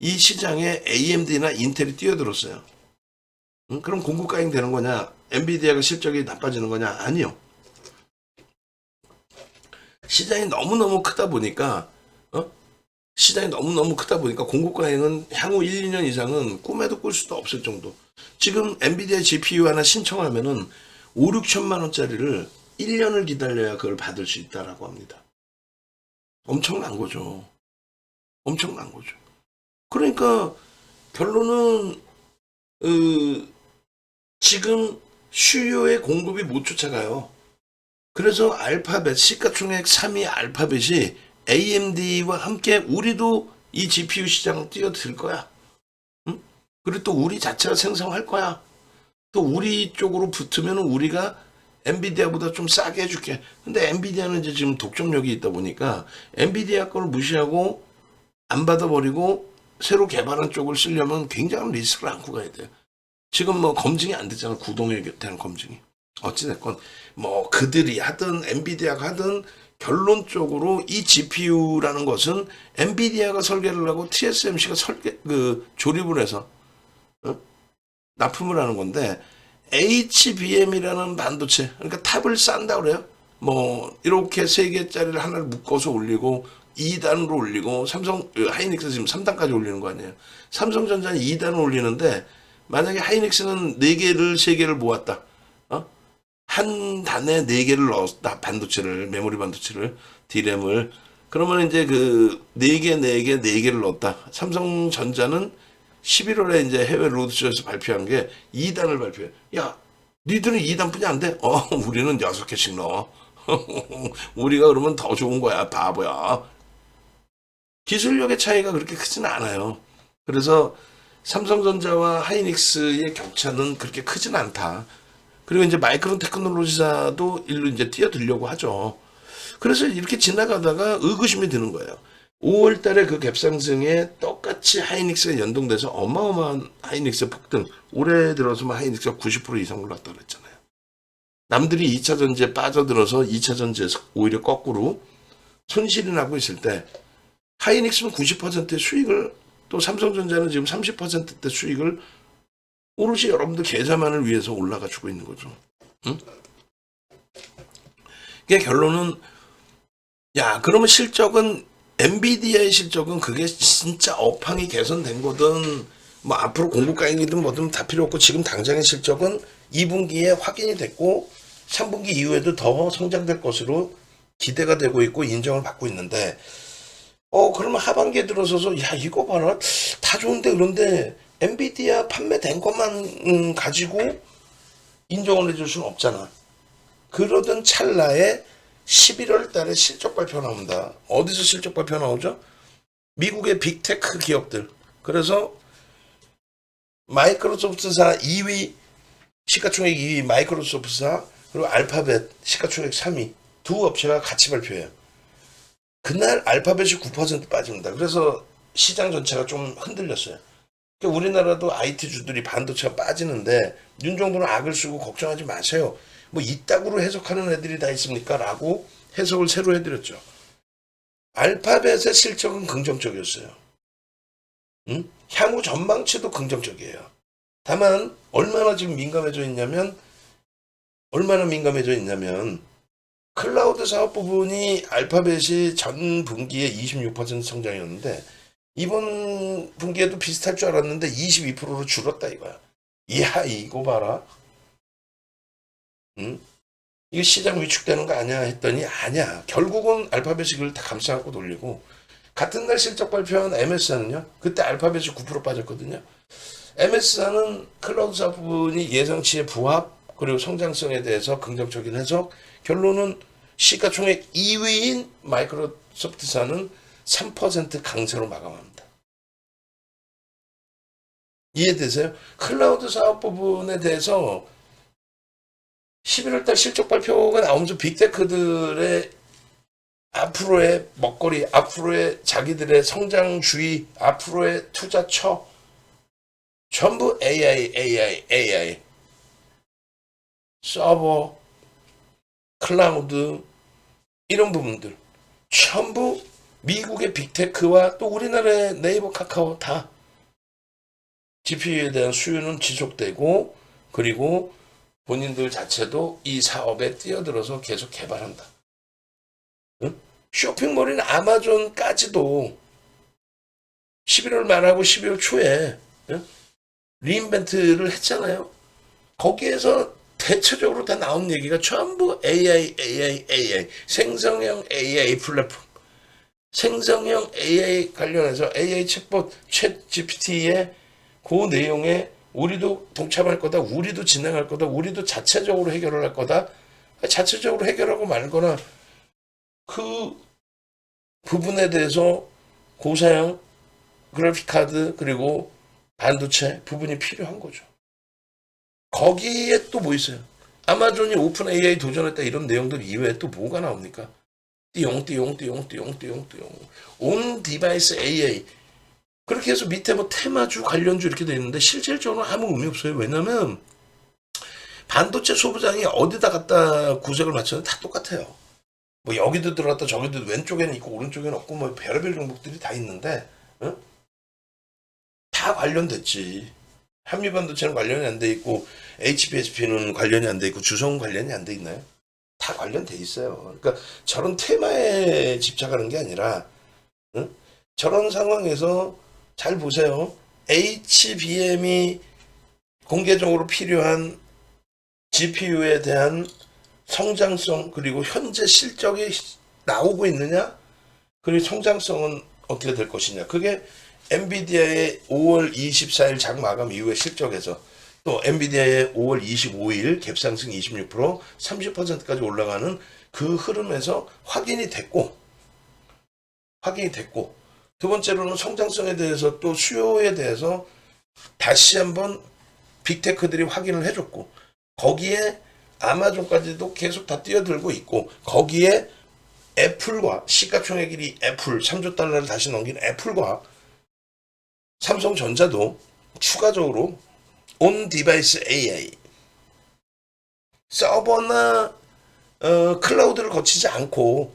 이 시장에 AMD나 인텔이 뛰어들었어요. 그럼 공급가행 되는 거냐? 엔비디아가 실적이 나빠지는 거냐? 아니요. 시장이 너무너무 크다 보니까 공급가행은 향후 1, 2년 이상은 꿈에도 꿀 수도 없을 정도. 지금 엔비디아 GPU 하나 신청하면은 5, 6천만 원짜리를 1년을 기다려야 그걸 받을 수 있다라고 합니다. 엄청난 거죠. 엄청난 거죠. 그러니까 결론은 지금 수요의 공급이 못 쫓아가요. 그래서 알파벳 시가총액 3위 알파벳이 AMD와 함께 우리도 이 GPU 시장 뛰어들 거야. 그리고 또 우리 자체가 생성할 거야. 또 우리 쪽으로 붙으면 우리가 엔비디아보다 좀 싸게 해줄게. 근데 엔비디아는 이제 지금 독점력이 있다 보니까 엔비디아 거를 무시하고 안 받아버리고 새로 개발한 쪽을 쓰려면 굉장한 리스크를 안고 가야 돼요. 지금 뭐 검증이 안 됐잖아. 구동에 대한 검증이. 어찌됐건 뭐 그들이 하든 엔비디아가 하든 결론적으로 이 GPU라는 것은 엔비디아가 설계를 하고 TSMC가 조립을 해서 납품을 하는 건데 HBM이라는 반도체, 그러니까 탑을 싼다 그래요. 뭐 이렇게 3개짜리를 하나를 묶어서 올리고 2단으로 올리고 하이닉스 지금 3단까지 올리는 거 아니에요. 삼성전자는 2단을 올리는데 만약에 하이닉스는 4개를 3개를 모았다. 한 단에 4개를 넣었다. 반도체를, 메모리 반도체를, D램을. 그러면 이제 그 4개를 넣었다. 삼성전자는 11월에 이제 해외 로드쇼에서 발표한 게 2단을 발표해. 야, 니들은 2단뿐이 안 돼? 우리는 6개씩 넣어. 우리가 그러면 더 좋은 거야, 바보야. 기술력의 차이가 그렇게 크지는 않아요. 그래서 삼성전자와 하이닉스의 격차는 그렇게 크진 않다. 그리고 이제 마이크론 테크놀로지사도 일로 이제 뛰어들려고 하죠. 그래서 이렇게 지나가다가 의구심이 드는 거예요. 5월 달에 그 갭상승에 똑같이 하이닉스가 연동돼서 어마어마한 하이닉스 폭등. 올해 들어서만 하이닉스가 90% 이상 올랐다 그랬잖아요. 남들이 2차 전지에 빠져들어서 2차 전지에서 오히려 거꾸로 손실이 나고 있을 때 하이닉스는 90%의 수익을, 또 삼성전자는 지금 30%대 수익을 오롯이 여러분들 계좌만을 위해서 올라가 주고 있는 거죠. 응? 그러니까 결론은, 야, 그러면 실적은, 엔비디아의 실적은 그게 진짜 업황이 개선된 거든, 뭐 앞으로 공급가액이든 뭐든 다 필요 없고, 지금 당장의 실적은 2분기에 확인이 됐고 3분기 이후에도 더 성장될 것으로 기대가 되고 있고 인정을 받고 있는데, 그러면 하반기에 들어서서, 야, 이거 봐라, 다 좋은데, 그런데 엔비디아 판매된 것만 가지고 인정을 해줄 수는 없잖아. 그러던 찰나에 11월 달에 실적 발표 나온다. 어디서 실적 발표 나오죠? 미국의 빅테크 기업들. 그래서 마이크로소프트사 2위, 시가총액 2위 마이크로소프트사, 그리고 알파벳 시가총액 3위 두 업체가 같이 발표해요. 그날 알파벳이 9% 빠집니다. 그래서 시장 전체가 좀 흔들렸어요. 그러니까 우리나라도 IT주들이 반도체가 빠지는데 윤 정부는 악을 쓰고 걱정하지 마세요. 뭐 이따구로 해석하는 애들이 다 있습니까? 라고 해석을 새로 해드렸죠. 알파벳의 실적은 긍정적이었어요. 응? 향후 전망치도 긍정적이에요. 다만 얼마나 지금 얼마나 민감해져 있냐면 클라우드 사업 부분이 알파벳이 전 분기에 26% 성장이었는데 이번 분기에도 비슷할 줄 알았는데 22%로 줄었다 이거야. 이야, 이거 봐라. 응? 이게 시장 위축되는 거 아니야 했더니 아니야. 결국은 알파벳이 그걸 다 감싸갖고 돌리고, 같은 날 실적 발표한 MS사는요. 그때 알파벳이 9% 빠졌거든요. MS사는 클라우드 사업 부분이 예상치의 부합, 그리고 성장성에 대해서 긍정적인 해석, 결론은 시가총액 2위인 마이크로소프트사는 3% 강세로 마감합니다. 이해되세요? 클라우드 사업 부분에 대해서 11월달 실적 발표가 나오면서 빅테크들의 앞으로의 먹거리, 앞으로의 자기들의 성장주의, 앞으로의 투자처 전부 AI, 서버, 클라우드, 이런 부분들 전부 미국의 빅테크와 또 우리나라의 네이버, 카카오 다 GPU에 대한 수요는 지속되고, 그리고 본인들 자체도 이 사업에 뛰어들어서 계속 개발한다. 응? 쇼핑몰인 아마존까지도 11월 말하고 12월 초에 리인벤트를 했잖아요. 거기에서 대체적으로 다 나온 얘기가 전부 AI, 생성형 AI 플랫폼, 생성형 AI 관련해서 AI 챗봇, 챗 GPT의 그 내용에 우리도 동참할 거다, 우리도 진행할 거다, 우리도 자체적으로 해결을 할 거다. 자체적으로 해결하고 말거나 그 부분에 대해서 고사양 그래픽카드 그리고 반도체 부분이 필요한 거죠. 거기에 또 뭐 있어요? 아마존이 오픈 AI 도전했다 이런 내용들 이외에 또 뭐가 나옵니까? 띠용 온 디바이스 AI, 그렇게 해서 밑에 뭐 테마주 관련주 이렇게 돼 있는데 실질적으로 아무 의미 없어요. 왜냐면 반도체 소부장이 어디다 갖다 구색을 맞춰도 다 똑같아요. 뭐 여기도 들어갔다 저기도 왼쪽에는 있고 오른쪽에는 없고 뭐 별의별 종목들이 다 있는데, 응? 다 관련됐지. 한미반도체는 관련이 안 돼 있고 HPSP는 관련이 안 돼 있고 주성 관련이 안 돼 있나요? 다 관련돼 있어요. 그러니까 저런 테마에 집착하는 게 아니라, 응? 저런 상황에서 잘 보세요. HBM이 공개적으로 필요한 GPU에 대한 성장성, 그리고 현재 실적이 나오고 있느냐, 그리고 성장성은 어떻게 될 것이냐. 그게 엔비디아의 5월 24일 장 마감 이후의 실적에서 또 엔비디아의 5월 25일 갭상승 26%, 30%까지 올라가는 그 흐름에서 확인이 됐고, 두 번째로는 성장성에 대해서 또 수요에 대해서 다시 한번 빅테크들이 확인을 해줬고, 거기에 아마존까지도 계속 다 뛰어들고 있고, 거기에 애플과 시가총액 1위 애플 3조 달러를 다시 넘긴 애플과 삼성전자도 추가적으로 온 디바이스 AI 서버나 클라우드를 거치지 않고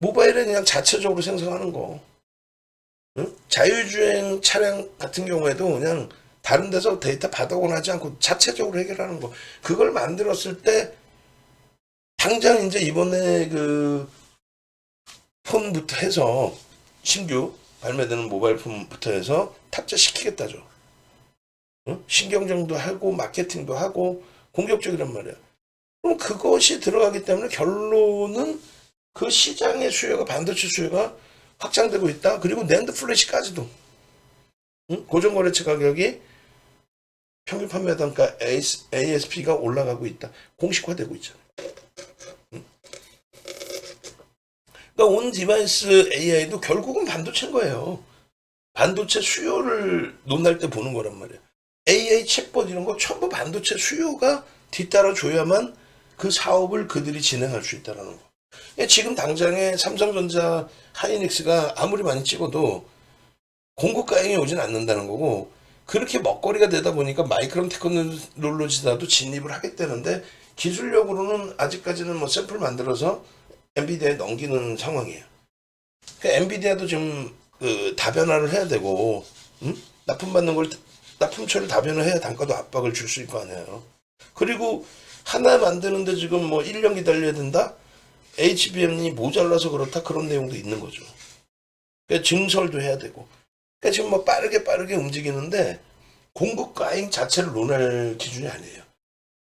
모바일에 그냥 자체적으로 생성하는 거. 응? 자율주행 차량 같은 경우에도 그냥 다른 데서 데이터 받아오곤 하지 않고 자체적으로 해결하는 거. 그걸 만들었을 때 당장 이제 이번에 그 폰부터 해서 신규 발매되는 모바일 폰부터 해서 탑재시키겠다죠. 응? 신경정도 하고 마케팅도 하고 공격적이란 말이야. 그럼 그것이 들어가기 때문에 결론은 그 시장의 수요가 반도체 수요가 확장되고 있다. 그리고 낸드 플래시까지도 응? 고정거래처 가격이 평균 판매 단가 ASP가 올라가고 있다. 공식화되고 있잖아요. 응? 그러니까 온 디바이스 AI도 결국은 반도체인 거예요. 반도체 수요를 논할 때 보는 거란 말이에요. AI 챗봇 이런 거 전부 반도체 수요가 뒤따라 줘야만 그 사업을 그들이 진행할 수 있다는 거. 지금 당장에 삼성전자 하이닉스가 아무리 많이 찍어도 공급 가행이 오진 않는다는 거고, 그렇게 먹거리가 되다 보니까 마이크론 테크놀로지사도 진입을 하겠다는데 기술력으로는 아직까지는 뭐 샘플 만들어서 엔비디아에 넘기는 상황이에요. 그러니까 엔비디아도 지금 그 다변화를 해야 되고, 응? 납품받는 걸 납품처를 다변화해야 단가도 압박을 줄 수 있을 거 아니에요. 그리고 하나 만드는데 지금 뭐 1년 기다려야 된다? HBM이 모자라서 그렇다? 그런 내용도 있는 거죠. 그러니까 증설도 해야 되고. 그러니까 지금 뭐 빠르게 움직이는데 공급 과잉 자체를 논할 기준이 아니에요.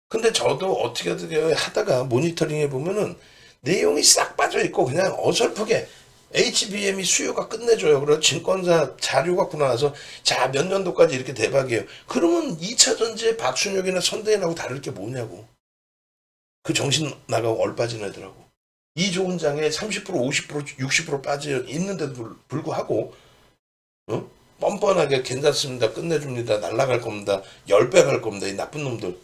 근데 저도 어떻게 하다가 모니터링 해보면은 내용이 싹 빠져있고 그냥 어설프게 HBM이 수요가 끝내줘요. 그래서 증권사 자료 갖고 나와서 자, 몇 년도까지 이렇게 대박이에요. 그러면 2차 전지의 박순혁이나 선대인하고 다를 게 뭐냐고. 그 정신 나가고 얼빠진 애들하고. 이 좋은 장에 30%, 50%, 60% 빠져 있는데도 불구하고 뻔뻔하게 괜찮습니다. 끝내줍니다. 날라갈 겁니다. 10배 갈 겁니다. 이 나쁜 놈들.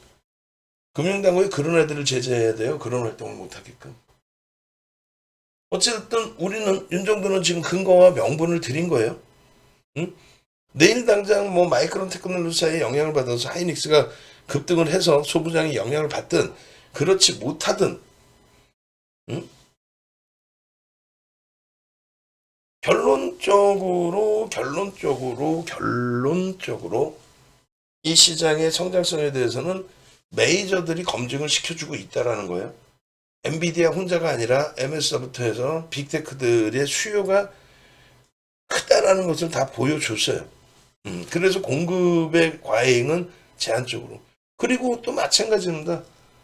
금융당국에 그런 애들을 제재해야 돼요. 그런 활동을 못하게끔. 어쨌든 우리는 윤 정도는 지금 근거와 명분을 드린 거예요. 응? 내일 당장 뭐 마이크론 테크놀로지사의 영향을 받아서 하이닉스가 급등을 해서 소부장이 영향을 받든 그렇지 못하든 응? 결론적으로 이 시장의 성장성에 대해서는 메이저들이 검증을 시켜주고 있다라는 거예요. 엔비디아 혼자가 아니라 MS부터 해서 빅테크들의 수요가 크다라는 것을 다 보여줬어요. 그래서 공급의 과잉은 제한적으로. 그리고 또 마찬가지입니다.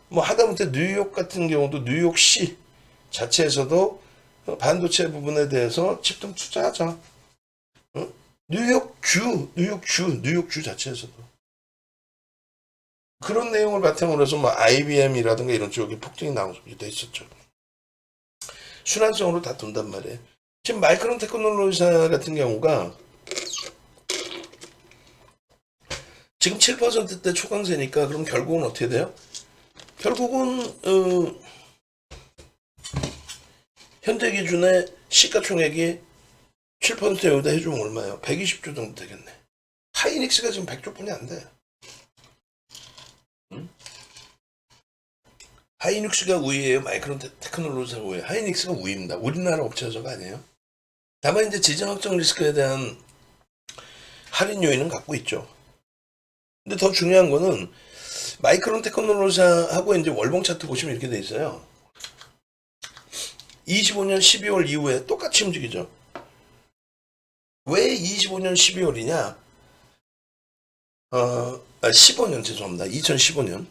뭐 하다못해 뉴욕 같은 경우도 뉴욕시 자체에서도 반도체 부분에 대해서 집중 투자하자. 뉴욕주 자체에서도. 그런 내용을 바탕으로 해서 뭐 IBM이라든가 이런 쪽에 폭등이 나오기도 했었죠. 순환성으로 다 돈단 말이에요. 지금 마이크론 테크놀로지사 같은 경우가 지금 7%대 초강세니까 그럼 결국은 어떻게 돼요? 결국은 현재 기준에 시가총액이 7%에 여기다 해주면 얼마예요? 120조 정도 되겠네. 하이닉스가 지금 100조뿐이 안 돼. 하이닉스가 우위예요? 마이크론 테크놀로지사가 우위예요? 하이닉스가 우위입니다. 우리나라 업체여서가 아니에요. 다만 이제 지정 확정 리스크에 대한 할인 요인은 갖고 있죠. 근데 더 중요한 거는 마이크론 테크놀로지사하고 이제 월봉 차트 보시면 이렇게 돼 있어요. 25년 12월 이후에 똑같이 움직이죠. 왜 25년 12월이냐? 15년 죄송합니다. 2015년.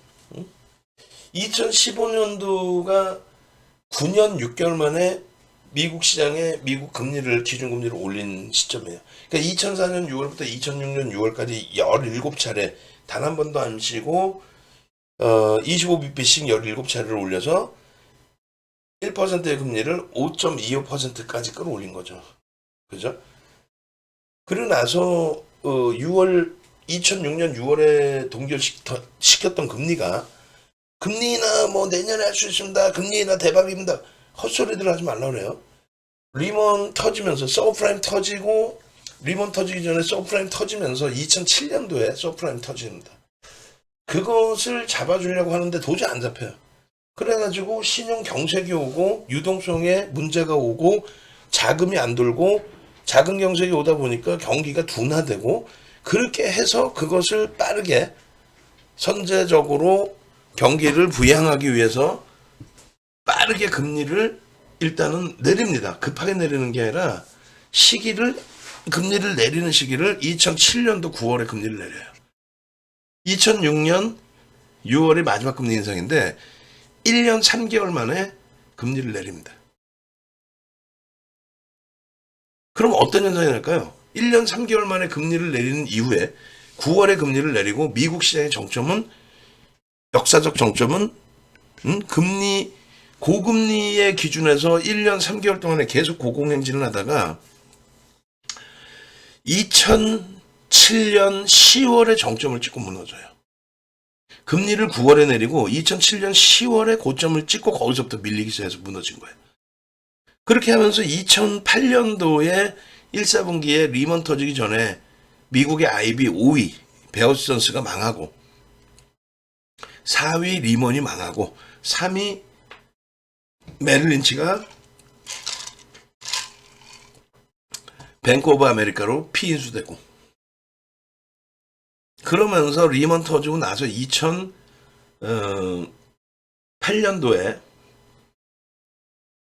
2015년도가 9년 6개월 만에 미국 시장에 미국 금리를 기준금리를 올린 시점이에요. 그러니까 2004년 6월부터 2006년 6월까지 17차례 단 한 번도 안 쉬고 25bp씩 17차례를 올려서 1%의 금리를 5.25%까지 끌어올린 거죠. 그죠? 그러고 나서 2006년 6월에 동결시켰던 금리가 금리 인하 뭐 내년에 할 수 있습니다. 금리 인하 대박입니다. 헛소리들 하지 말라 그래요. 리먼 터지면서 서브프라임 터지고 리먼 터지기 전에 서브프라임 터지면서 2007년도에 서브프라임 터집니다. 그것을 잡아주려고 하는데 도저히 안 잡혀요. 그래가지고 신용 경색이 오고 유동성에 문제가 오고 자금이 안 돌고 자금 경색이 오다 보니까 경기가 둔화되고 그렇게 해서 그것을 빠르게 선제적으로 경기를 부양하기 위해서 빠르게 금리를 일단은 내립니다. 급하게 내리는 게 아니라 금리를 내리는 시기를 2007년도 9월에 금리를 내려요. 2006년 6월이 마지막 금리 인상인데 1년 3개월 만에 금리를 내립니다. 그럼 어떤 현상이 날까요? 1년 3개월 만에 금리를 내리는 이후에 9월에 금리를 내리고 미국 시장의 역사적 정점은 고금리의 기준에서 1년 3개월 동안에 계속 고공행진을 하다가 2007년 10월에 정점을 찍고 무너져요. 금리를 9월에 내리고 2007년 10월에 고점을 찍고 거기서부터 밀리기 시작해서 무너진 거예요. 그렇게 하면서 2008년도에 1사분기에 리먼 터지기 전에 미국의 IB 5위 베어스턴스가 망하고 4위 리먼이 망하고 3위 메릴린치가 뱅크 오브 아메리카로 피인수되고 그러면서 리먼 터지고 나서 2008년도에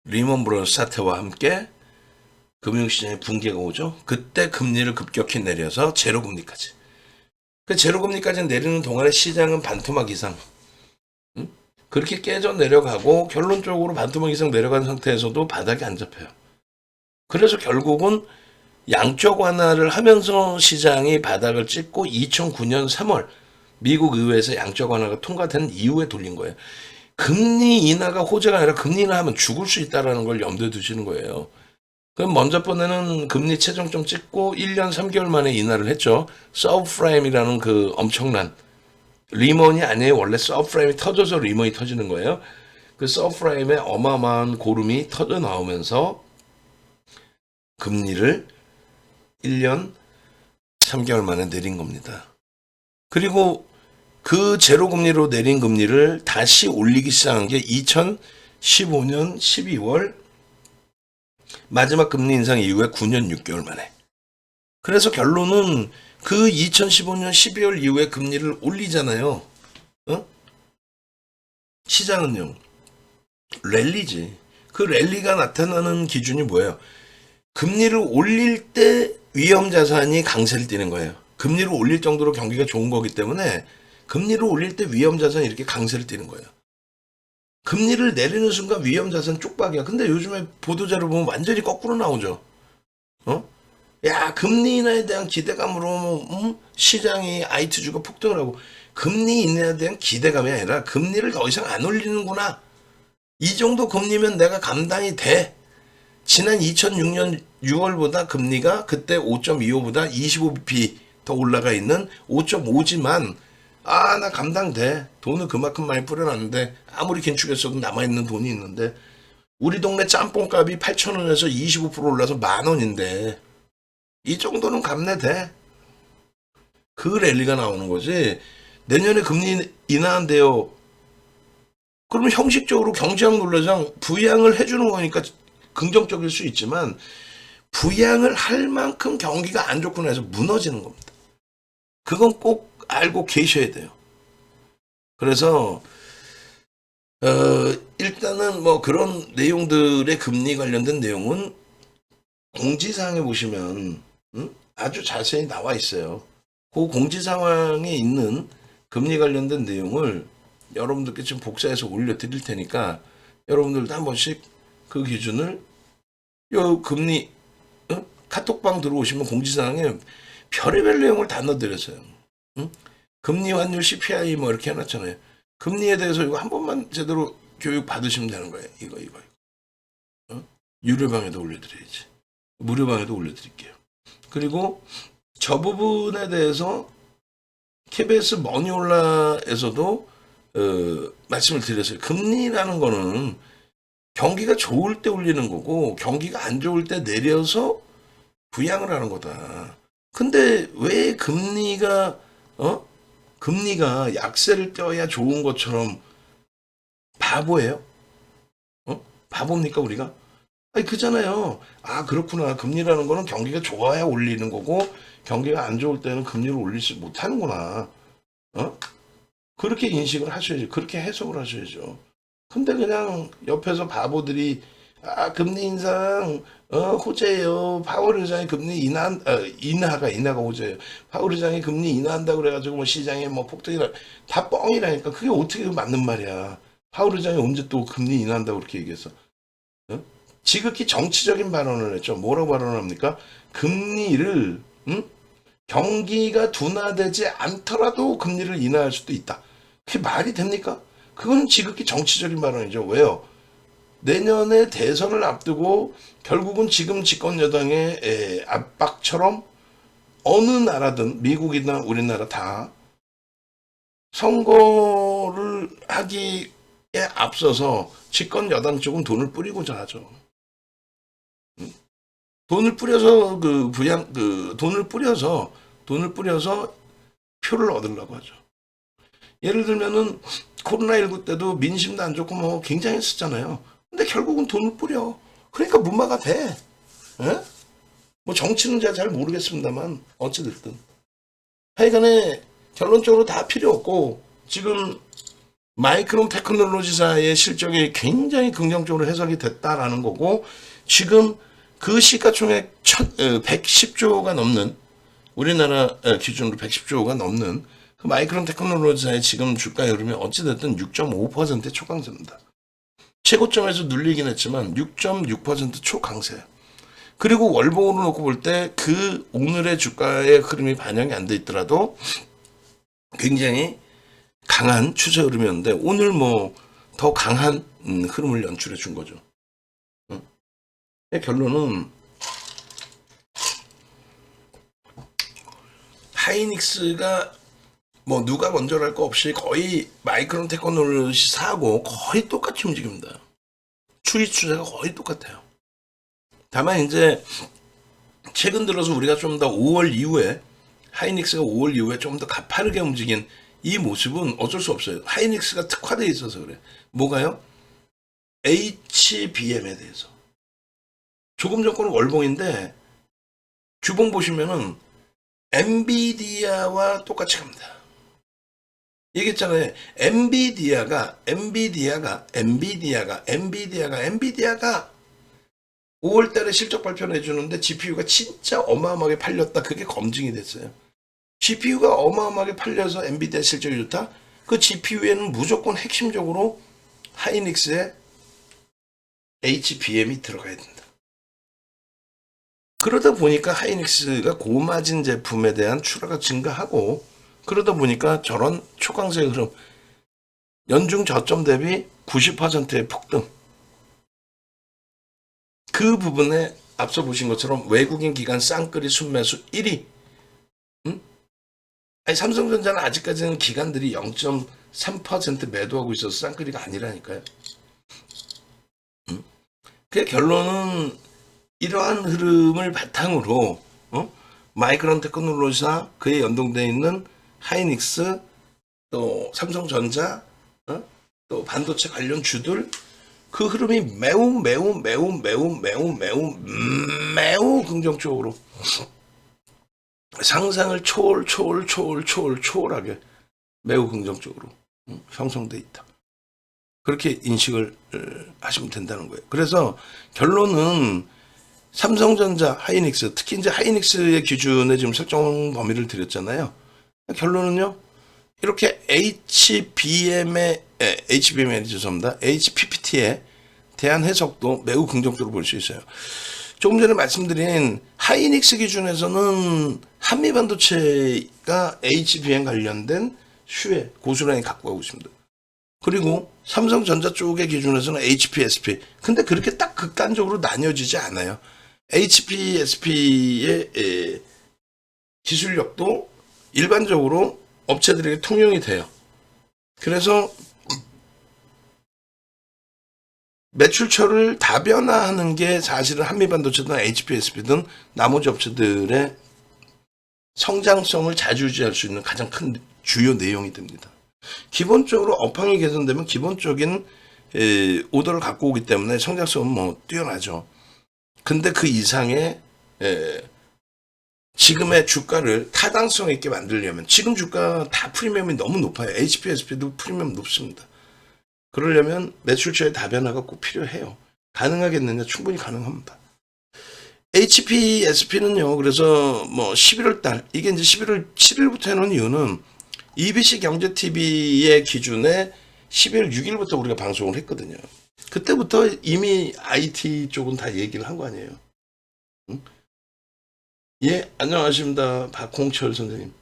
리먼 브러더스 사태와 함께 금융시장에 붕괴가 오죠. 그때 금리를 급격히 내려서 제로금리까지. 그 제로금리까지 내리는 동안에 시장은 반토막 이상 그렇게 깨져 내려가고 결론적으로 반토막 이상 내려간 상태에서도 바닥이 안 잡혀요. 그래서 결국은 양적 완화를 하면서 시장이 바닥을 찍고 2009년 3월 미국 의회에서 양적 완화가 통과된 이후에 돌린 거예요. 금리 인하가 호재가 아니라 금리 인하하면 죽을 수 있다는 걸 염두에 두시는 거예요. 그럼 먼저 번에는 금리 최종점 찍고 1년 3개월 만에 인하를 했죠. 서브프라임이라는 그 엄청난 리먼이 아니에요. 원래 서브프라임이 터져서 리먼이 터지는 거예요. 그 서브프라임의 어마어마한 고름이 터져 나오면서 금리를 1년 3개월 만에 내린 겁니다. 그리고 그 제로금리로 내린 금리를 다시 올리기 시작한 게 2015년 12월 마지막 금리 인상 이후에 9년 6개월 만에. 그래서 결론은 그 2015년 12월 이후에 금리를 올리잖아요. 시장은요. 랠리지. 그 랠리가 나타나는 기준이 뭐예요? 금리를 올릴 때 위험자산이 강세를 띠는 거예요. 금리를 올릴 정도로 경기가 좋은 거기 때문에 금리를 올릴 때 위험자산이 이렇게 강세를 띠는 거예요. 금리를 내리는 순간 위험자산 쪽박이야. 근데 요즘에 보도자료 보면 완전히 거꾸로 나오죠. 야, 금리 인하에 대한 기대감으로 시장이 IT주가 폭등을 하고 금리 인하에 대한 기대감이 아니라 금리를 더 이상 안 올리는구나. 이 정도 금리면 내가 감당이 돼. 지난 2006년 6월보다 금리가 그때 5.25보다 25bp 더 올라가 있는 5.5지만 나 감당돼. 돈을 그만큼 많이 뿌려놨는데 아무리 긴축했어도 남아있는 돈이 있는데 우리 동네 짬뽕값이 8,000원에서 25% 올라서 10,000원인데 이 정도는 감내돼. 그 랠리가 나오는 거지. 내년에 금리 인하한대요. 그러면 형식적으로 경제학 논리상 부양을 해주는 거니까 긍정적일 수 있지만 부양을 할 만큼 경기가 안 좋구나 해서 무너지는 겁니다. 그건 꼭 알고 계셔야 돼요. 그래서 일단은 뭐 그런 내용들의 금리 관련된 내용은 공지사항에 보시면 아주 자세히 나와 있어요. 그 공지사항에 있는 금리 관련된 내용을 여러분들께 지금 복사해서 올려드릴 테니까 여러분들도 한 번씩 그 기준을 요 금리 카톡방 들어오시면 공지사항에 별의별 내용을 다 넣어드렸어요. 금리, 환율, CPI 뭐 이렇게 해놨잖아요. 금리에 대해서 이거 한 번만 제대로 교육 받으시면 되는 거예요. 이거. 어? 유료방에도 올려드려야지. 무료방에도 올려드릴게요. 그리고 저 부분에 대해서 KBS 머니올라에서도 말씀을 드렸어요. 금리라는 거는 경기가 좋을 때 올리는 거고 경기가 안 좋을 때 내려서 부양을 하는 거다. 근데 왜 금리가 약세를 떼어야 좋은 것처럼 바보예요? 바보입니까 우리가? 아니 그잖아요. 아 그렇구나. 금리라는 거는 경기가 좋아야 올리는 거고 경기가 안 좋을 때는 금리를 올리지 못하는구나. 그렇게 인식을 하셔야죠. 그렇게 해석을 하셔야죠. 근데 그냥 옆에서 바보들이 금리 인상 호재예요. 파월 의장이 금리 인하가 호재예요. 파월 의장이 금리 인하한다고 그래가지고 뭐 시장에 뭐 폭등이라 다 뻥이라니까. 그게 어떻게 맞는 말이야. 파월 의장이 언제 또 금리 인하한다고 그렇게 얘기했어? 지극히 정치적인 발언을 했죠. 뭐라고 발언을 합니까? 금리를 경기가 둔화되지 않더라도 금리를 인하할 수도 있다. 그게 말이 됩니까? 그건 지극히 정치적인 발언이죠. 왜요? 내년에 대선을 앞두고 결국은 지금 집권 여당의 압박처럼 어느 나라든 미국이나 우리나라 다 선거를 하기에 앞서서 집권 여당 쪽은 돈을 뿌리고자 하죠. 돈을 뿌려서 돈을 뿌려서 표를 얻으려고 하죠. 예를 들면은 코로나19 때도 민심도 안 좋고 뭐 굉장히 했었잖아요. 근데 결국은 돈을 뿌려. 그러니까 문마가 돼. 에? 뭐 정치는 제가 잘 모르겠습니다만 어찌됐든 하여간에 결론적으로 다 필요 없고 지금 마이크론 테크놀로지사의 실적이 굉장히 긍정적으로 해석이 됐다라는 거고 지금 그 시가총액 110조가 넘는 우리나라 기준으로 110조가 넘는 그 마이크론 테크놀로지사의 지금 주가 흐름이 어찌됐든 6.5% 초강세입니다. 최고점에서 눌리긴 했지만 6.6% 초강세. 그리고 월봉으로 놓고 볼 때 그 오늘의 주가의 흐름이 반영이 안 돼 있더라도 굉장히 강한 추세 흐름이었는데 오늘 뭐 더 강한 흐름을 연출해 준 거죠. 결론은 하이닉스가 뭐 누가 먼저랄 거 없이 거의 마이크론 테크놀로지사하고 거의 똑같이 움직입니다. 추이 추세가 거의 똑같아요. 다만 이제 최근 들어서 우리가 좀 더 5월 이후에 하이닉스가 5월 이후에 좀 더 가파르게 움직인 이 모습은 어쩔 수 없어요. 하이닉스가 특화되어 있어서 그래. 뭐가요? HBM에 대해서. 조금 전거는 월봉인데 주봉 보시면은 엔비디아와 똑같이 갑니다. 얘기했잖아요. 엔비디아가 5월 달에 실적 발표를 해주는데 GPU가 진짜 어마어마하게 팔렸다. 그게 검증이 됐어요. GPU가 어마어마하게 팔려서 엔비디아 실적이 좋다? 그 GPU에는 무조건 핵심적으로 하이닉스의 HBM이 들어가야 된다. 그러다 보니까 하이닉스가 고마진 제품에 대한 출하가 증가하고 그러다 보니까 저런 초강세 흐름 연중 저점 대비 90%의 폭등 그 부분에 앞서 보신 것처럼 외국인 기관 쌍끌이 순매수 1위 아니 삼성전자는 아직까지는 기관들이 0.3% 매도하고 있어서 쌍끌이가 아니라니까요. 그 결론은 이러한 흐름을 바탕으로 마이크론 테크놀로지사 그에 연동되어 있는 하이닉스 또 삼성전자 또 반도체 관련 주들 그 흐름이 매우 긍정적으로 상상을 초월하게 매우 긍정적으로 형성돼 있다. 그렇게 인식을 하시면 된다는 거예요. 그래서 결론은 삼성전자, 하이닉스, 특히 이제 하이닉스의 기준에 지금 설정 범위를 드렸잖아요. 결론은요, 이렇게 HPPT에 대한 해석도 매우 긍정적으로 볼 수 있어요. 조금 전에 말씀드린 하이닉스 기준에서는 한미반도체가 HBM 관련된 슈에 고스란히 갖고 가고 있습니다. 그리고 삼성전자 쪽의 기준에서는 HP, SP. 근데 그렇게 딱 극단적으로 나뉘어지지 않아요. HP, SP의 기술력도 일반적으로 업체들에게 통용이 돼요. 그래서 매출처를 다변화하는 게 사실은 한미반도체든 HP, SP든 나머지 업체들의 성장성을 자주유지할 수 있는 가장 큰 주요 내용이 됩니다. 기본적으로 업황이 개선되면 기본적인 오더를 갖고 오기 때문에 성장성은 뭐 뛰어나죠. 근데 그 이상의 지금의 주가를 타당성 있게 만들려면 지금 주가 다 프리미엄이 너무 높아요. HP, SP도 프리미엄 높습니다. 그러려면 매출처의 다변화가 꼭 필요해요. 가능하겠느냐? 충분히 가능합니다. HP, SP는요. 그래서 뭐 11월 달 이게 이제 11월 7일부터 해놓은 이유는 EBC 경제TV의 기준에 12월 6일부터 우리가 방송을 했거든요. 그때부터 이미 IT 쪽은 다 얘기를 한 거 아니에요. 응? 예, 안녕하십니다. 박홍철 선생님.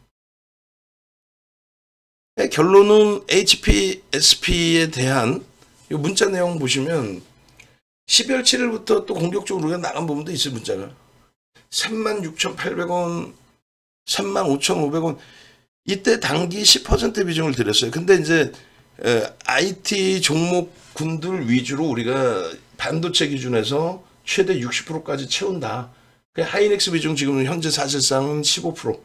결론은 HP, SP에 대한 문자 내용 보시면 12월 7일부터 또 공격적으로 우리가 나간 부분도 있어요. 문자가 36,800원, 35,500원 이때 단기 10% 비중을 드렸어요. 근데 이제 IT 종목군들 위주로 우리가 반도체 기준에서 최대 60%까지 채운다. 하이닉스 비중 지금 현재 사실상은 15%,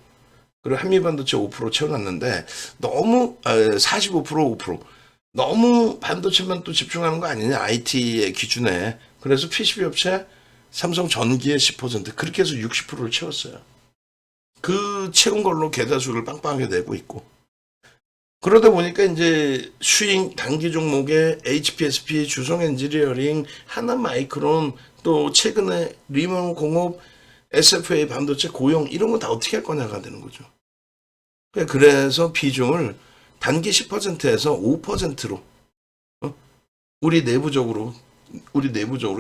그리고 한미반도체 5% 채워놨는데 너무 45%, 5% 너무 반도체만 또 집중하는 거 아니냐 IT의 기준에. 그래서 PCB 업체 삼성전기의 10% 그렇게 해서 60%를 채웠어요. 그 채운 걸로 계좌수를 빵빵하게 내고 있고, 그러다 보니까 이제 수익 단기 종목에 HPSP, 주성 엔지니어링, 하나마이크론, 또 최근에 리먼 공업, SFA 반도체 고용 이런 건 다 어떻게 할 거냐가 되는 거죠. 그래서 비중을 단기 10%에서 5%로 우리 내부적으로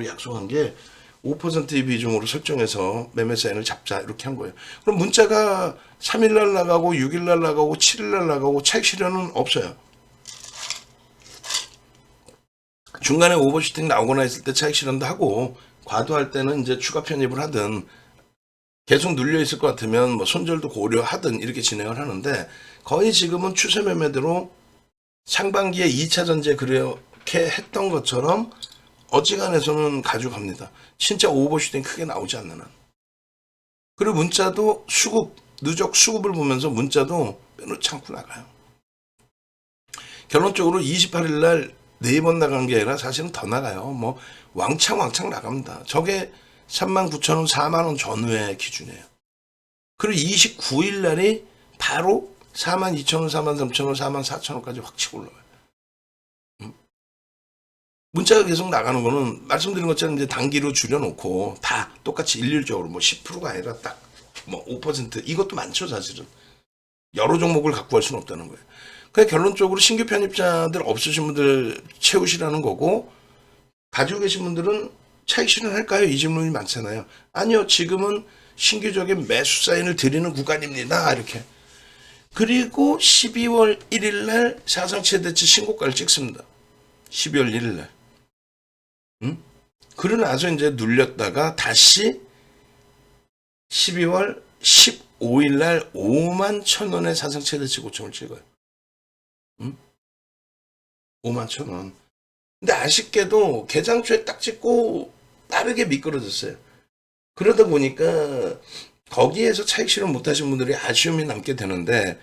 약속한 게 5%의 비중으로 설정해서 매매 사인을 잡자 이렇게 한 거예요. 그럼 문자가 3일날 나가고 6일날 나가고 7일날 나가고 차익 실현은 없어요. 중간에 오버슈팅 나오거나 했을 때 차익 실현도 하고, 과도할 때는 이제 추가 편입을 하든 계속 눌려 있을 것 같으면 뭐 손절도 고려하든 이렇게 진행을 하는데, 거의 지금은 추세 매매대로 상반기에 2차 전지에 그렇게 했던 것처럼 어지간해서는 가져갑니다. 진짜 오버슈팅 크게 나오지 않는 한. 그리고 문자도 누적 수급을 보면서 문자도 빼놓지 않고 나가요. 결론적으로 28일 날 4번 나간 게 아니라 사실은 더 나가요. 뭐 왕창 나갑니다. 저게 39,000원, 4만원 전후의 기준이에요. 그리고 29일 날이 바로 42,000원, 43,000원, 44,000원까지 확 치고 올라가요. 문자가 계속 나가는 거는 말씀드린 것처럼 이제 단기로 줄여놓고 다 똑같이 일률적으로 뭐 10%가 아니라 딱 뭐 5% 이것도 많죠. 사실은 여러 종목을 갖고 갈 수는 없다는 거예요. 그냥 결론적으로 신규 편입자들 없으신 분들 채우시라는 거고, 가지고 계신 분들은 차익 실현할까요? 이 질문이 많잖아요. 아니요, 지금은 신규적인 매수 사인을 드리는 구간입니다. 이렇게. 그리고 12월 1일 날 사상 최대치 신고가를 찍습니다. 12월 1일 날. 그러고 나서 이제 눌렸다가 다시 12월 15일 날 51,000원에 사상 최대치 고점을 찍어요. 51,000원. 근데 아쉽게도 개장초에 딱 찍고 빠르게 미끄러졌어요. 그러다 보니까 거기에서 차익 실현 못하신 분들이 아쉬움이 남게 되는데,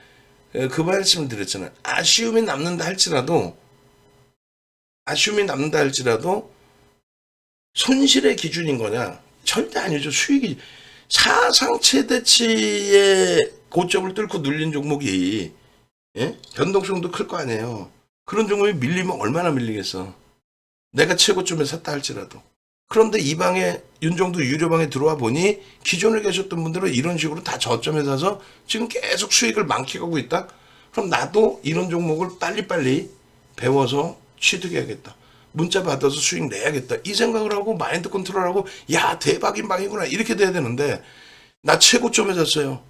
그 말씀을 드렸잖아요. 아쉬움이 남는다 할지라도 손실의 기준인 거냐? 절대 아니죠. 수익이. 사상 최대치의 고점을 뚫고 눌린 종목이 변동성도 클 거 아니에요. 그런 종목이 밀리면 얼마나 밀리겠어. 내가 최고점에 샀다 할지라도. 그런데 이 방에 윤정도 유료방에 들어와 보니 기존에 계셨던 분들은 이런 식으로 다 저점에 사서 지금 계속 수익을 만끽하고 있다. 그럼 나도 이런 종목을 빨리빨리 배워서 취득해야겠다. 문자 받아서 수익 내야겠다. 이 생각을 하고 마인드 컨트롤하고 야 대박인 방이구나 이렇게 돼야 되는데, 나 최고점에 샀어요.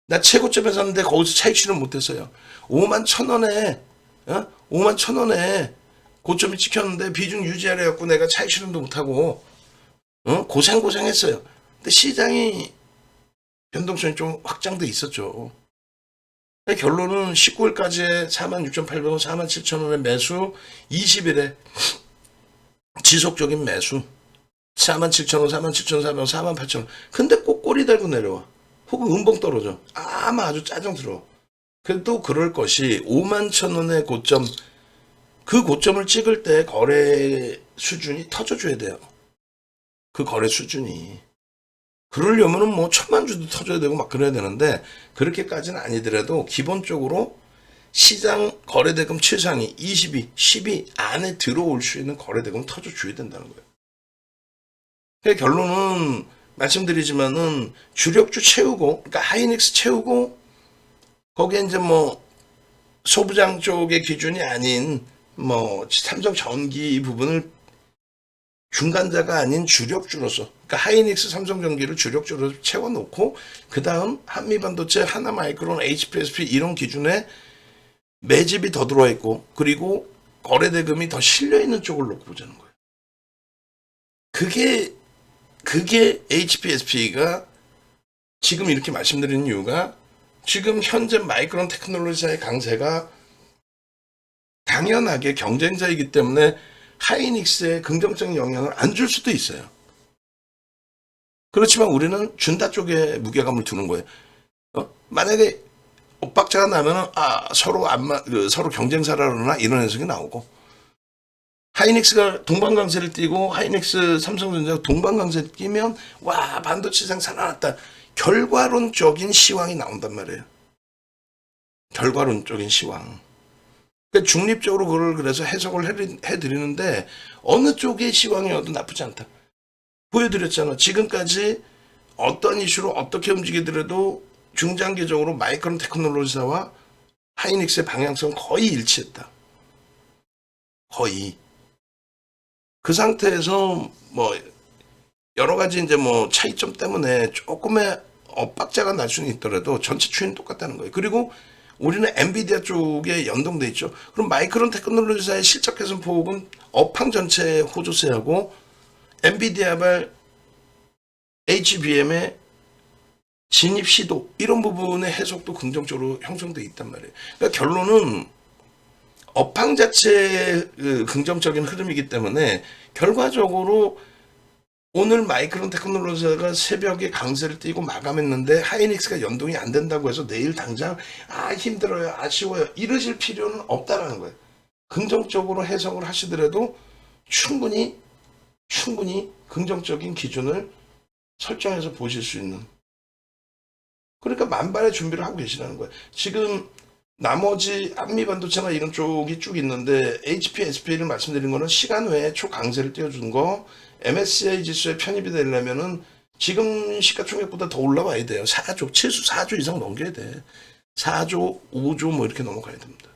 나 최고점에 샀는데 거기서 차익 실현 못했어요. 5만 1,000원에 5만 1,000원에 고점이 찍혔는데 비중 유지하려 갖고 내가 차익 실현도 못하고 고생했어요. 근데 시장이 변동성이 좀 확장돼 있었죠. 결론은 19일까지의 46,800원, 47,000원의 매수, 20일에 지속적인 매수, 47,000원, 47,400원, 48,000원. 근데 꼭 꼬리 달고 내려와. 혹은 음봉 떨어져. 아주 짜증스러워. 그래도 그럴 것이 5만 1,000원의 고점, 그 고점을 찍을 때 거래 수준이 터져줘야 돼요. 그 거래 수준이. 그러려면은 뭐 1,000만 주도 터져야 되고 막 그래야 되는데 그렇게까지는 아니더라도 기본적으로 시장 거래대금 최상위 22, 10위 안에 들어올 수 있는 거래대금 터져줘야 된다는 거예요. 그러니까 결론은 말씀드리지만은 주력주 채우고, 그러니까 하이닉스 채우고 거기에 이제 뭐 소부장 쪽의 기준이 아닌 뭐 삼성전기 부분을 중간자가 아닌 주력주로서, 그러니까 하이닉스 삼성전기를 주력주로 채워놓고 그 다음 한미반도체, 하나마이크론, HPSP 이런 기준에 매집이 더 들어와 있고 그리고 거래대금이 더 실려있는 쪽을 놓고 보자는 거예요. 그게 HPSP가 지금 이렇게 말씀드리는 이유가 지금 현재 마이크론 테크놀로지사의 강세가 당연하게 경쟁자이기 때문에 하이닉스에 긍정적인 영향을 안 줄 수도 있어요. 그렇지만 우리는 준다 쪽에 무게감을 두는 거예요. 만약에 엇박자가 나면은 서로 경쟁사라 그러나 이런 해석이 나오고, 하이닉스가 동방강세를 띄고 하이닉스 삼성전자가 동방강세를 띄면 와 반도체 시장 살아났다. 결과론적인 시황이 나온단 말이에요. 결과론적인 시황. 그러니까 중립적으로 그걸 그래서 해석을 해드리는데 어느 쪽의 시황이어도 나쁘지 않다. 보여드렸잖아. 지금까지 어떤 이슈로 어떻게 움직이더라도 중장기적으로 마이크론 테크놀로지사와 하이닉스의 방향성은 거의 일치했다. 거의. 그 상태에서 뭐 여러 가지 이제 뭐 차이점 때문에 조금의 엇박자가 날 수는 있더라도 전체 추이는 똑같다는 거예요. 그리고 우리는 엔비디아 쪽에 연동돼 있죠. 그럼 마이크론 테크놀로지사의 실적 개선 폭은 업황 전체의 호조세하고 엔비디아발 HBM의 진입 시도 이런 부분의 해석도 긍정적으로 형성돼 있단 말이에요. 그러니까 결론은 업황 자체의 긍정적인 흐름이기 때문에 결과적으로 오늘 마이크론 테크놀로지가 새벽에 강세를 띄고 마감했는데 하이닉스가 연동이 안 된다고 해서 내일 당장 힘들어요, 아쉬워요 이러실 필요는 없다라는 거예요. 긍정적으로 해석을 하시더라도 충분히 긍정적인 기준을 설정해서 보실 수 있는, 그러니까 만반의 준비를 하고 계시라는 거예요. 지금 나머지 한미반도체나 이런 쪽이 쭉 있는데 HPSP를 말씀드린 거는 시간 외에 초강세를 띄워준 거, MSCI 지수에 편입이 되려면은 지금 시가총액보다 더 올라와야 돼요. 4조, 최소 4조 이상 넘겨야 돼. 4조, 5조 뭐 이렇게 넘어가야 됩니다.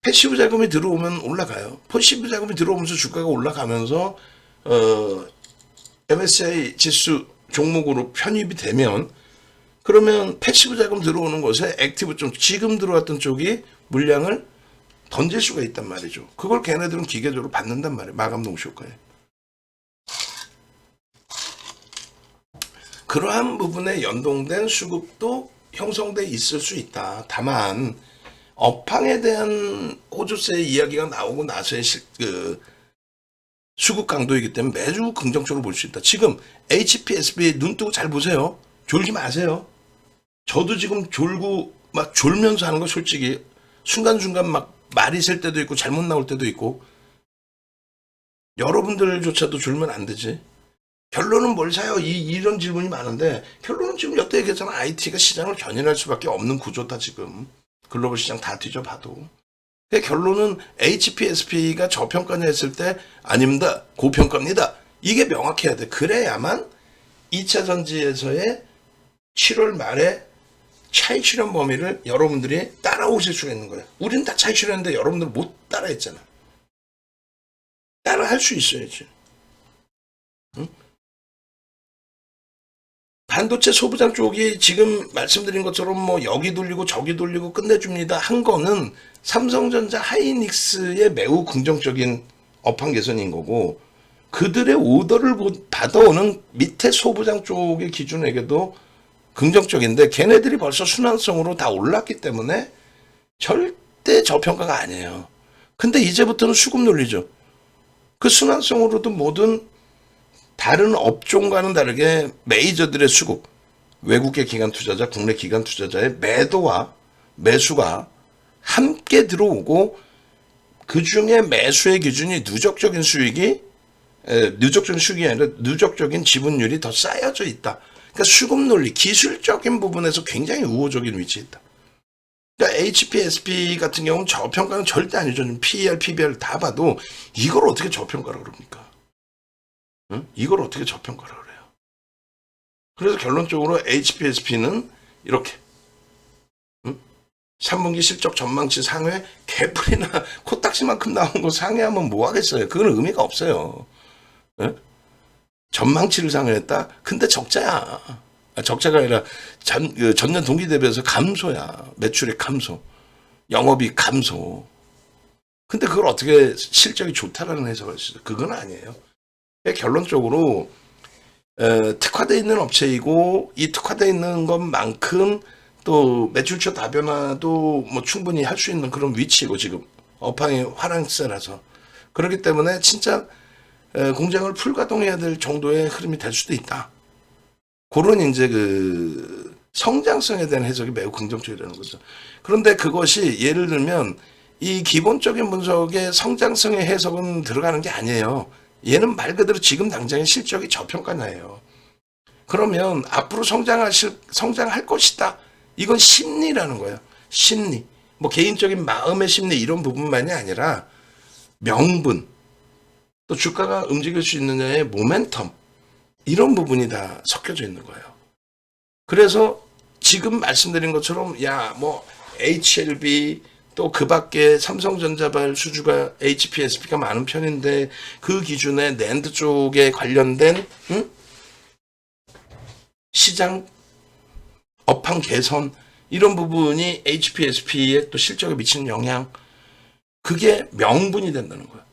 패시브 자금이 들어오면 올라가요. 패시브 자금이 들어오면서 주가가 올라가면서 MSCI 지수 종목으로 편입이 되면 그러면 패시브 자금 들어오는 곳에 액티브 쪽, 지금 들어왔던 쪽이 물량을 던질 수가 있단 말이죠. 그걸 걔네들은 기계적으로 받는단 말이에요. 마감 동시 효과에. 그러한 부분에 연동된 수급도 형성돼 있을 수 있다. 다만 업황에 대한 호조세 이야기가 나오고 나서의 수급 강도이기 때문에 매주 긍정적으로 볼 수 있다. 지금 HPSB 눈 뜨고 잘 보세요. 졸지 마세요. 저도 지금 졸고 막 졸면서 하는 거 솔직히 순간순간 막 말이 셀 때도 있고 잘못 나올 때도 있고, 여러분들조차도 졸면 안 되지. 결론은 뭘 사요? 이런 질문이 많은데 결론은 지금 여태 얘기했잖아. IT가 시장을 견인할 수밖에 없는 구조다 지금. 글로벌 시장 다 뒤져봐도. 결론은 HPSP가 저평가냐 했을 때 아닙니다. 고평가입니다. 이게 명확해야 돼. 그래야만 2차 전지에서의 7월 말에 차익 실현 범위를 여러분들이 따라오실 수가 있는 거예요. 우리는 다 차익 실현했는데 여러분들 못 따라했잖아. 따라할 수 있어야지. 응? 반도체 소부장 쪽이 지금 말씀드린 것처럼 뭐 여기 돌리고 저기 돌리고 끝내줍니다 한 거는 삼성전자 하이닉스의 매우 긍정적인 업황 개선인 거고, 그들의 오더를 받아오는 밑에 소부장 쪽의 기준에게도 긍정적인데, 걔네들이 벌써 순환성으로 다 올랐기 때문에 절대 저평가가 아니에요. 근데 이제부터는 수급 논리죠. 그 순환성으로도 뭐든 다른 업종과는 다르게 메이저들의 수급, 외국계 기관 투자자, 국내 기관 투자자의 매도와 매수가 함께 들어오고, 그 중에 매수의 기준이 누적적인 수익이 아니라 누적적인 지분율이 더 쌓여져 있다. 그러니까 수급 논리, 기술적인 부분에서 굉장히 우호적인 위치에 있다. 그러니까 HPSP 같은 경우는 저평가는 절대 아니죠. PER, PBR 다 봐도 이걸 어떻게 저평가라고 그럽니까? 응? 이걸 어떻게 저평가라고 그래요? 그래서 결론적으로 HPSP는 이렇게 3분기 실적 전망치 상회 개뿔이나 코딱지만큼 나온 거 상회하면 뭐 하겠어요? 그건 의미가 없어요. 네? 전망치를 상회했다? 근데 적자야. 적자가 아니라 전년 동기 대비해서 감소야. 매출액 감소. 영업이익 감소. 근데 그걸 어떻게 실적이 좋다라는 해석을 할 수 있어요? 그건 아니에요. 결론적으로 특화되어 있는 업체이고, 이 특화되어 있는 것만큼 또 매출처 다변화도 뭐 충분히 할 수 있는 그런 위치고, 지금 업황이 화랑세라서 그렇기 때문에 진짜 공장을 풀가동해야 될 정도의 흐름이 될 수도 있다. 그런 이제 그 성장성에 대한 해석이 매우 긍정적이라는 거죠. 그런데 그것이 예를 들면 이 기본적인 분석에 성장성의 해석은 들어가는 게 아니에요. 얘는 말 그대로 지금 당장의 실적이 저평가나예요. 그러면 앞으로 성장할 것이다. 이건 심리라는 거예요. 심리. 뭐 개인적인 마음의 심리 이런 부분만이 아니라 명분, 또 주가가 움직일 수 있느냐의 모멘텀, 이런 부분이 다 섞여져 있는 거예요. 그래서 지금 말씀드린 것처럼 뭐 HLB 또 그 밖에 삼성전자발 수주가 HPSP가 많은 편인데, 그 기준에 낸드 쪽에 관련된 시장 업황 개선, 이런 부분이 HPSP에 또 실적에 미치는 영향, 그게 명분이 된다는 거예요.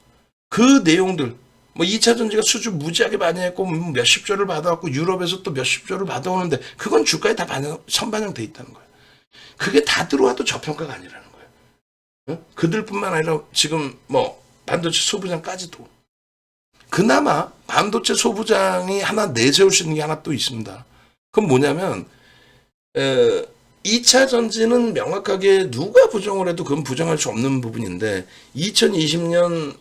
그 내용들, 뭐 2차 전지가 수주 무지하게 많이 했고 몇십 조를 받아왔고 유럽에서 또 몇십 조를 받아오는데, 그건 주가에 다 선반영돼 있다는 거예요. 그게 다 들어와도 저평가가 아니라는 거예요. 그들뿐만 아니라 지금 뭐 반도체 소부장까지도. 그나마 반도체 소부장이 하나 내세울 수 있는 게 하나 또 있습니다. 그건 뭐냐면 2차 전지는 명확하게 누가 부정을 해도 그건 부정할 수 없는 부분인데, 2020년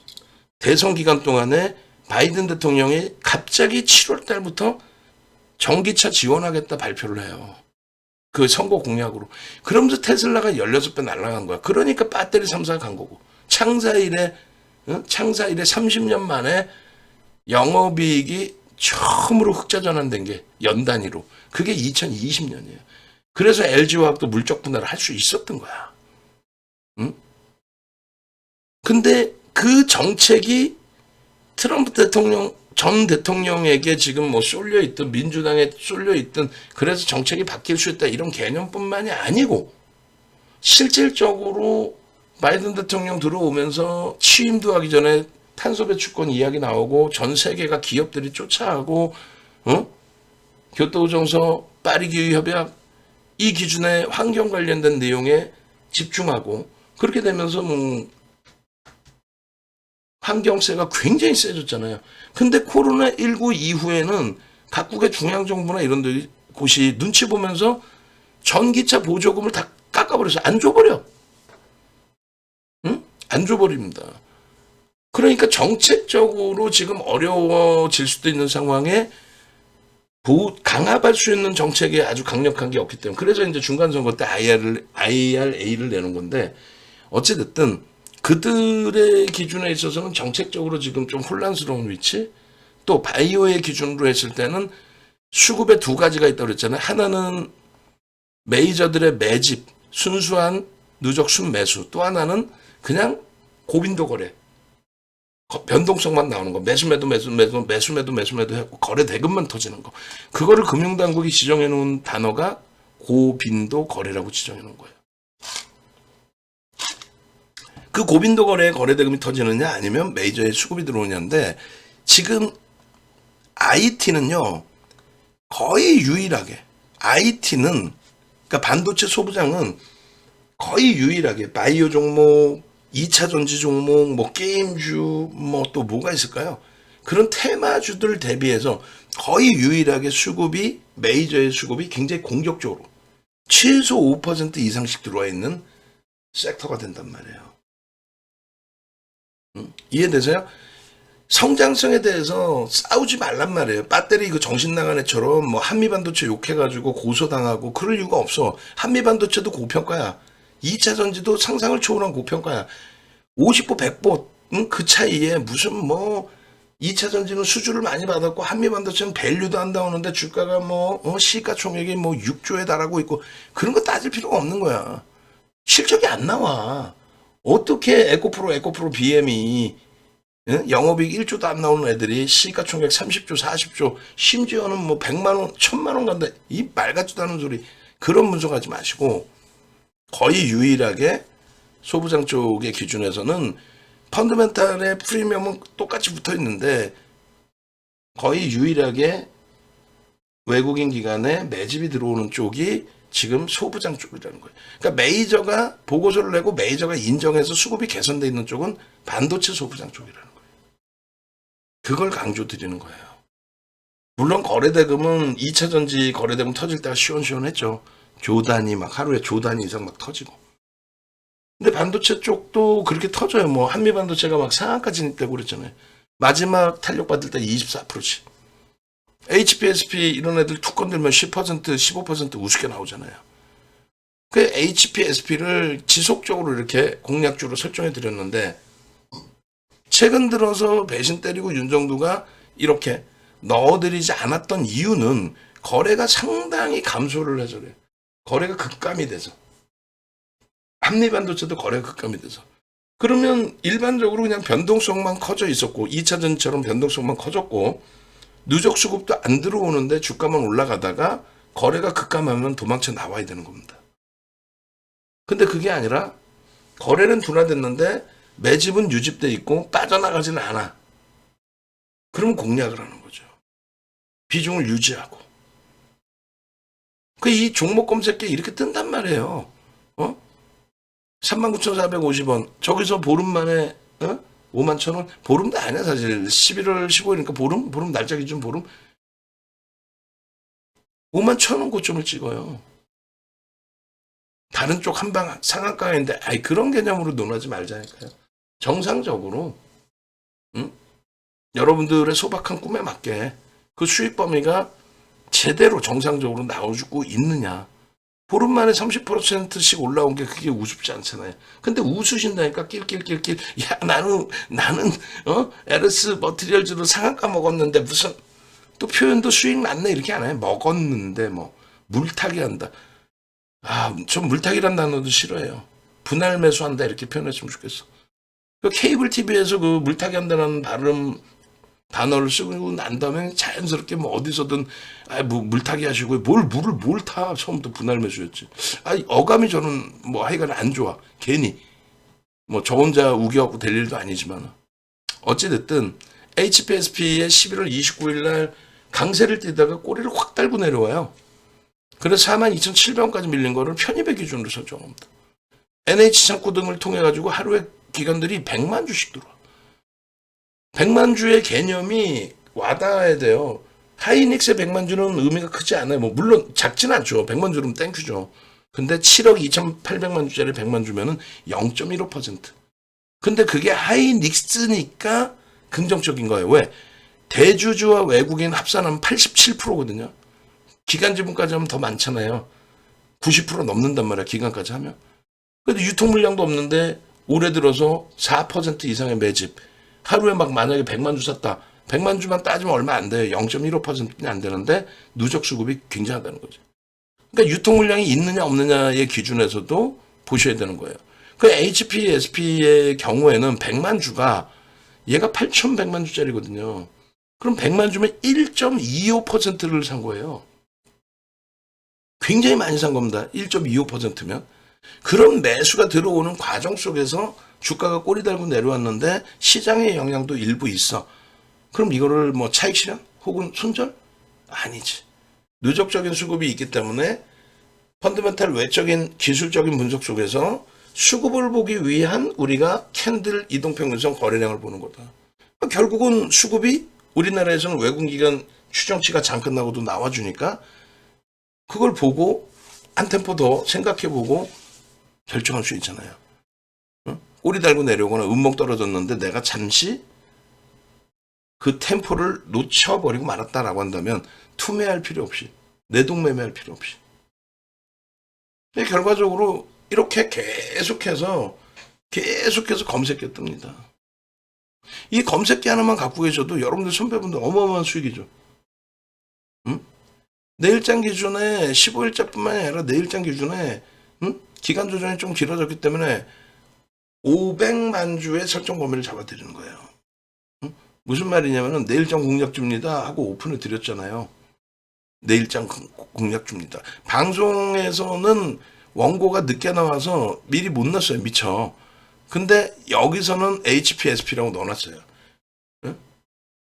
대선 기간 동안에 바이든 대통령이 갑자기 7월 달부터 전기차 지원하겠다 발표를 해요. 그 선거 공약으로. 그러면서 테슬라가 16배 날아간 거야. 그러니까 배터리 3사가 간 거고. 창사 이래 30년 만에 영업이익이 처음으로 흑자 전환된 게 연 단위로. 그게 2020년이에요. 그래서 LG화학도 물적 분할을 할 수 있었던 거야. 응? 근데 그 정책이 트럼프 전 대통령에게 지금 뭐 쏠려있든 민주당에 쏠려있든, 그래서 정책이 바뀔 수 있다 이런 개념뿐만이 아니고, 실질적으로 바이든 대통령 들어오면서 취임도 하기 전에 탄소 배출권 이야기 나오고, 전 세계가 기업들이 쫓아가고, 교토정서, 파리기후 협약, 이 기준에 환경 관련된 내용에 집중하고, 그렇게 되면서 뭐 환경세가 굉장히 세졌잖아요. 근데 코로나19 이후에는 각국의 중앙정부나 이런 곳이 눈치 보면서 전기차 보조금을 다 깎아버려서 안 줘버려. 응? 안 줘버립니다. 그러니까 정책적으로 지금 어려워질 수도 있는 상황에 강압할 수 있는 정책이 아주 강력한 게 없기 때문에, 그래서 이제 중간선거 때 IRA를 내는 건데, 어찌됐든 그들의 기준에 있어서는 정책적으로 지금 좀 혼란스러운 위치, 또 바이오의 기준으로 했을 때는 수급에 두 가지가 있다고 그랬잖아요. 하나는 메이저들의 매집, 순수한 누적 순매수, 또 하나는 그냥 고빈도 거래, 변동성만 나오는 거, 매수매도 해고 거래 대금만 터지는 거. 그거를 금융당국이 지정해 놓은 단어가 고빈도 거래라고 지정해 놓은 거예요. 그 고빈도 거래에 거래 대금이 터지느냐 아니면 메이저의 수급이 들어오냐인데, 지금 IT는요 거의 유일하게, IT는 그러니까 반도체 소부장은 거의 유일하게 바이오 종목, 2차 전지 종목, 뭐 게임주, 뭐 또 뭐가 있을까요? 그런 테마주들 대비해서 거의 유일하게 수급이, 메이저의 수급이 굉장히 공격적으로 최소 5% 이상씩 들어와 있는 섹터가 된단 말이에요. 이해되세요? 성장성에 대해서 싸우지 말란 말이에요. 배터리 그 정신 나간 애처럼 뭐 한미반도체 욕해가지고 고소당하고 그럴 이유가 없어. 한미반도체도 고평가야. 2차 전지도 상상을 초월한 고평가야. 50보 100보 그 차이에 무슨 뭐 2차 전지는 수주를 많이 받았고 한미반도체는 밸류도 안 나오는데 주가가 뭐 시가총액이 뭐 6조에 달하고 있고, 그런 거 따질 필요가 없는 거야. 실적이 안 나와. 어떻게 에코프로 BM이 영업이익 1조도 안 나오는 애들이 시가총액 30조 40조 심지어는 뭐 100만 원 1000만 원 간다, 이 말 같지도 않은 소리. 그런 분석하지 마시고, 거의 유일하게 소부장 쪽의 기준에서는 펀더멘탈의 프리미엄은 똑같이 붙어 있는데 거의 유일하게 외국인 기관에 매집이 들어오는 쪽이 지금 소부장 쪽이라는 거예요. 그러니까 메이저가 보고서를 내고 메이저가 인정해서 수급이 개선돼 있는 쪽은 반도체 소부장 쪽이라는 거예요. 그걸 강조드리는 거예요. 물론 거래대금은 2차 전지 거래대금 터질 때가 시원시원했죠. 조단이 막 하루에 조단위 이상 막 터지고. 근데 반도체 쪽도 그렇게 터져요. 뭐 한미반도체가 막 상한가 진입되고 그랬잖아요. 마지막 탄력받을 때 24%씩. HPSP 이런 애들 툭 건들면 10%, 15% 우습게 나오잖아요. 그 HPSP를 지속적으로 이렇게 공략주로 설정해 드렸는데, 최근 들어서 배신 때리고 윤정두가 이렇게 넣어드리지 않았던 이유는 거래가 상당히 감소를 해서 그래요. 거래가 급감이 돼서. 한미반도체도 거래가 급감이 돼서. 그러면 일반적으로 그냥 변동성만 커져 있었고 2차 전지처럼 변동성만 커졌고 누적 수급도 안 들어오는데 주가만 올라가다가 거래가 급감하면 도망쳐 나와야 되는 겁니다. 근데 그게 아니라 거래는 둔화됐는데 매집은 유집돼 있고 빠져나가지는 않아. 그러면 공략을 하는 거죠. 비중을 유지하고. 이 종목 검색기에 이렇게 뜬단 말이에요. 39,450원. 저기서 보름 만에 51,000원. 보름도 아니야 사실. 11월 15일이니까 보름 날짜 기준 보름. 51,000원 고점을 찍어요. 다른 쪽 한방 상한가인데 그런 개념으로 논하지 말자니까요. 정상적으로 여러분들의 소박한 꿈에 맞게 그 수익 범위가 제대로 정상적으로 나오고 있느냐. 보름 만에 30%씩 올라온 게 그게 우습지 않잖아요. 근데 웃으신다니까 낄낄낄낄. 야 나는 에르스 머티리얼즈로 상한가 먹었는데 무슨 또 표현도 수익 났네 이렇게 안 해요. 먹었는데 뭐 물타기 한다. 전 물타기란 단어도 싫어해요. 분할 매수한다 이렇게 표현했으면 좋겠어. 케이블 TV에서 그 물타기 한다는 단어를 쓰고 난 다음에 자연스럽게 뭐 어디서든 뭐 물타기 하시고 뭘 타. 처음부터 분할 매수였지. 어감이 저는 뭐 하여간 안 좋아. 괜히 뭐 저 혼자 우겨갖고 될 일도 아니지만 어찌됐든 HPSP의 11월 29일 날 강세를 띄다가 꼬리를 확 달고 내려와요. 그래서 42,700원까지 밀린 거를 편입의 기준으로 설정합니다. NH창구 등을 통해 가지고 하루에 기관들이 100만 주씩 들어와. 100만 주의 개념이 와닿아야 돼요. 하이닉스의 100만 주는 의미가 크지 않아요. 뭐 물론 작진 않죠. 100만 주면 땡큐죠. 근데 7억 2,800만 주짜리 100만 주면은 0.15%. 근데 그게 하이닉스니까 긍정적인 거예요. 왜? 대주주와 외국인 합산하면 87%거든요. 기간 지분까지 하면 더 많잖아요. 90% 넘는단 말이야. 기간까지 하면. 근데 유통 물량도 없는데 올해 들어서 4% 이상의 매집. 하루에 막 만약에 100만 주 샀다. 100만 주만 따지면 얼마 안 돼요. 0.15%는 안 되는데 누적 수급이 굉장하다는 거죠. 그러니까 유통 물량이 있느냐 없느냐의 기준에서도 보셔야 되는 거예요. 그 HPSP의 경우에는 100만 주가 얘가 8,100만 주짜리거든요. 그럼 100만 주면 1.25%를 산 거예요. 굉장히 많이 산 겁니다. 1.25%면. 그런 매수가 들어오는 과정 속에서 주가가 꼬리 달고 내려왔는데 시장의 영향도 일부 있어. 그럼 이거를 뭐 차익 실현 혹은 손절? 아니지. 누적적인 수급이 있기 때문에 펀더멘탈 외적인 기술적인 분석 속에서 수급을 보기 위한 우리가 캔들 이동평균선 거래량을 보는 거다. 결국은 수급이 우리나라에서는 외국기관 추정치가 잠깐 나고도 나와주니까 그걸 보고 한 템포 더 생각해보고 결정할 수 있잖아요. 꼬리 달고 내려오거나 음목 떨어졌는데 내가 잠시 그 템포를 놓쳐버리고 말았다라고 한다면 투매할 필요 없이 내동매매할 필요 없이 결과적으로 이렇게 계속해서 검색기 뜹니다. 이 검색기 하나만 갖고 계셔도 여러분들 선배분들 어마어마한 수익이죠. 응? 내일장 기준에 15일자뿐만 아니라 내일장 기준에 기간 조정이 좀 길어졌기 때문에 500만 주의 설정 범위를 잡아드리는 거예요. 무슨 말이냐면은 내일장 공략주입니다 하고 오픈을 드렸잖아요. 내일장 공략주입니다. 방송에서는 원고가 늦게 나와서 미리 못 넣었어요. 미처. 근데 여기서는 HPSP라고 넣어놨어요.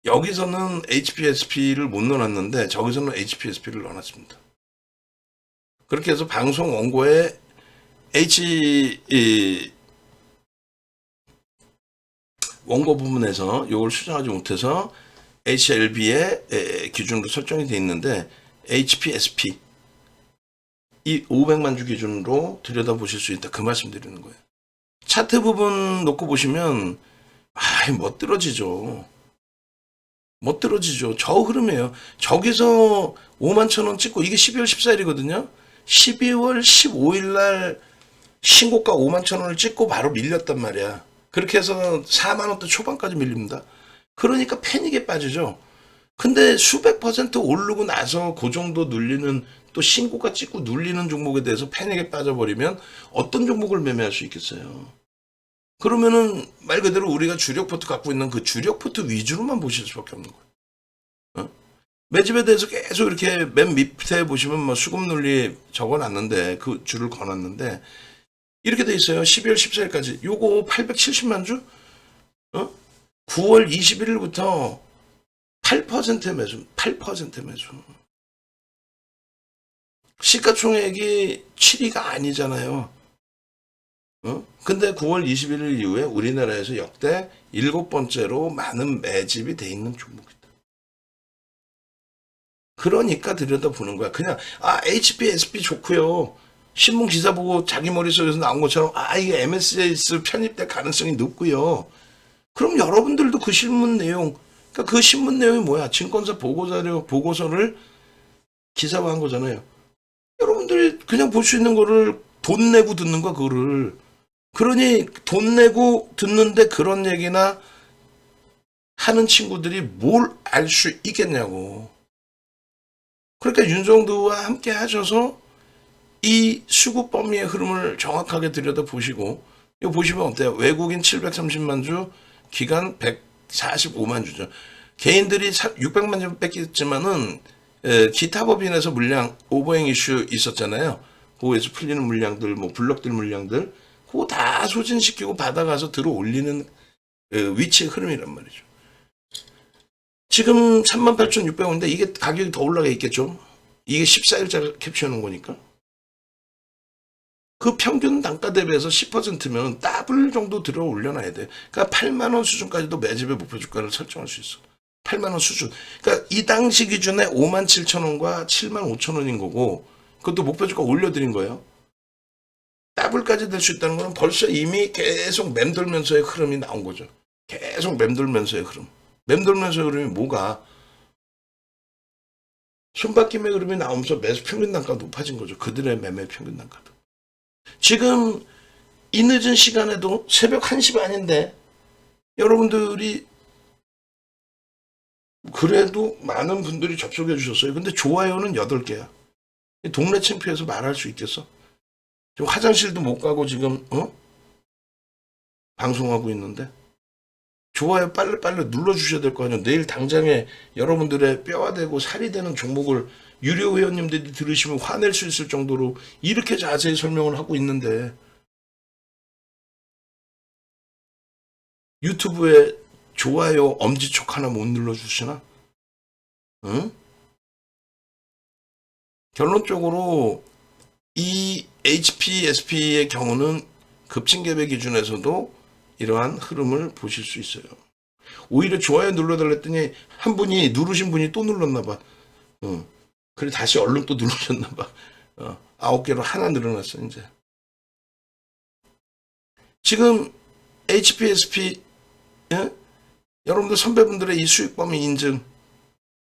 여기서는 HPSP를 못 넣어놨는데 저기서는 HPSP를 넣어놨습니다. 그렇게 해서 방송 원고에 원고 부분에서 이걸 수정하지 못해서 HLB의 기준으로 설정이 되어 있는데 HPSP 이 500만 주 기준으로 들여다보실 수 있다. 그 말씀 드리는 거예요. 차트 부분 놓고 보시면 멋들어지죠. 저 흐름이에요. 저기서 5만 1,000원 찍고 이게 12월 14일이거든요. 12월 15일 날 신고가 5만 1,000원을 찍고 바로 밀렸단 말이야. 그렇게 해서 4만 원대 초반까지 밀립니다. 그러니까 패닉에 빠지죠. 근데 수백 퍼센트 오르고 나서 그 정도 눌리는 또 신고가 찍고 눌리는 종목에 대해서 패닉에 빠져버리면 어떤 종목을 매매할 수 있겠어요. 그러면은 말 그대로 우리가 주력 포트 갖고 있는 그 주력 포트 위주로만 보실 수밖에 없는 거예요. 매집에 대해서 계속 이렇게 맨 밑에 보시면 뭐 수급 논리 적어놨는데 그 줄을 거놨는데 이렇게 돼 있어요. 12월 14일까지 요거 870만 주 9월 21일부터 8% 매수 8% 매수 시가총액이 7위가 아니잖아요. 근데 9월 21일 이후에 우리나라에서 역대 7번째로 많은 매집이 돼 있는 종목이다. 그러니까 들여다보는 거야. 그냥 HPSP 좋고요. 신문 기사 보고 자기 머릿속에서 나온 것처럼 이게 MSCI 편입될 가능성이 높고요. 그럼 여러분들도 그 신문 내용, 그러니까 그 신문 내용이 뭐야? 증권사 보고자료, 보고서를 기사화한 거잖아요. 여러분들이 그냥 볼 수 있는 거를 돈 내고 듣는 거야, 그거를. 그러니 돈 내고 듣는데 그런 얘기나 하는 친구들이 뭘 알 수 있겠냐고. 그러니까 윤정두와 함께 하셔서 이 수급 범위의 흐름을 정확하게 들여다보시고 이거 보시면 어때요? 외국인 730만 주, 기간 145만 주죠. 개인들이 600만 주 뺏겼지만은 기타 법인에서 물량 오버행 이슈 있었잖아요. 그거에서 풀리는 물량들, 뭐 블럭들 물량들 그거 다 소진시키고 받아가서 들어 올리는 위치의 흐름이란 말이죠. 지금 38,600원인데 이게 가격이 더 올라가 있겠죠. 이게 14일짜리 캡처하는 거니까. 그 평균 단가 대비해서 10%면 더블 정도 들어 올려놔야 돼. 그러니까 8만 원 수준까지도 매집의 목표 주가를 설정할 수 있어. 8만 원 수준. 그러니까 이 당시 기준에 5만 7천 원과 7만 5천 원인 거고 그것도 목표 주가 올려드린 거예요. 더블까지 될 수 있다는 건 벌써 이미 계속 맴돌면서의 흐름이 나온 거죠. 계속 맴돌면서의 흐름. 맴돌면서의 흐름이 뭐가? 손바뀜의 흐름이 나오면서 매수 평균 단가가 높아진 거죠. 그들의 매매 평균 단가도. 지금 이 늦은 시간에도 새벽 1시 반인데 여러분들이 그래도 많은 분들이 접속해 주셨어요. 근데 좋아요는 8개야. 동네 창피해서 말할 수 있겠어? 지금 화장실도 못 가고 지금 방송하고 있는데 좋아요 빨리 눌러주셔야 될 거 아니에요. 내일 당장에 여러분들의 뼈가 되고 살이 되는 종목을 유료 회원님들이 들으시면 화낼 수 있을 정도로 이렇게 자세히 설명을 하고 있는데 유튜브에 좋아요 엄지척 하나 못 눌러주시나? 응? 결론적으로 이 HPSP의 경우는 급증계배 기준에서도 이러한 흐름을 보실 수 있어요. 오히려 좋아요 눌러달랬더니 한 분이 누르신 분이 또 눌렀나 봐. 그래 다시 얼른 또 누르셨나 봐. 9개로 하나 늘어났어 이제. 지금 HPSP 여러분들 선배분들의 이 수익 범위 인증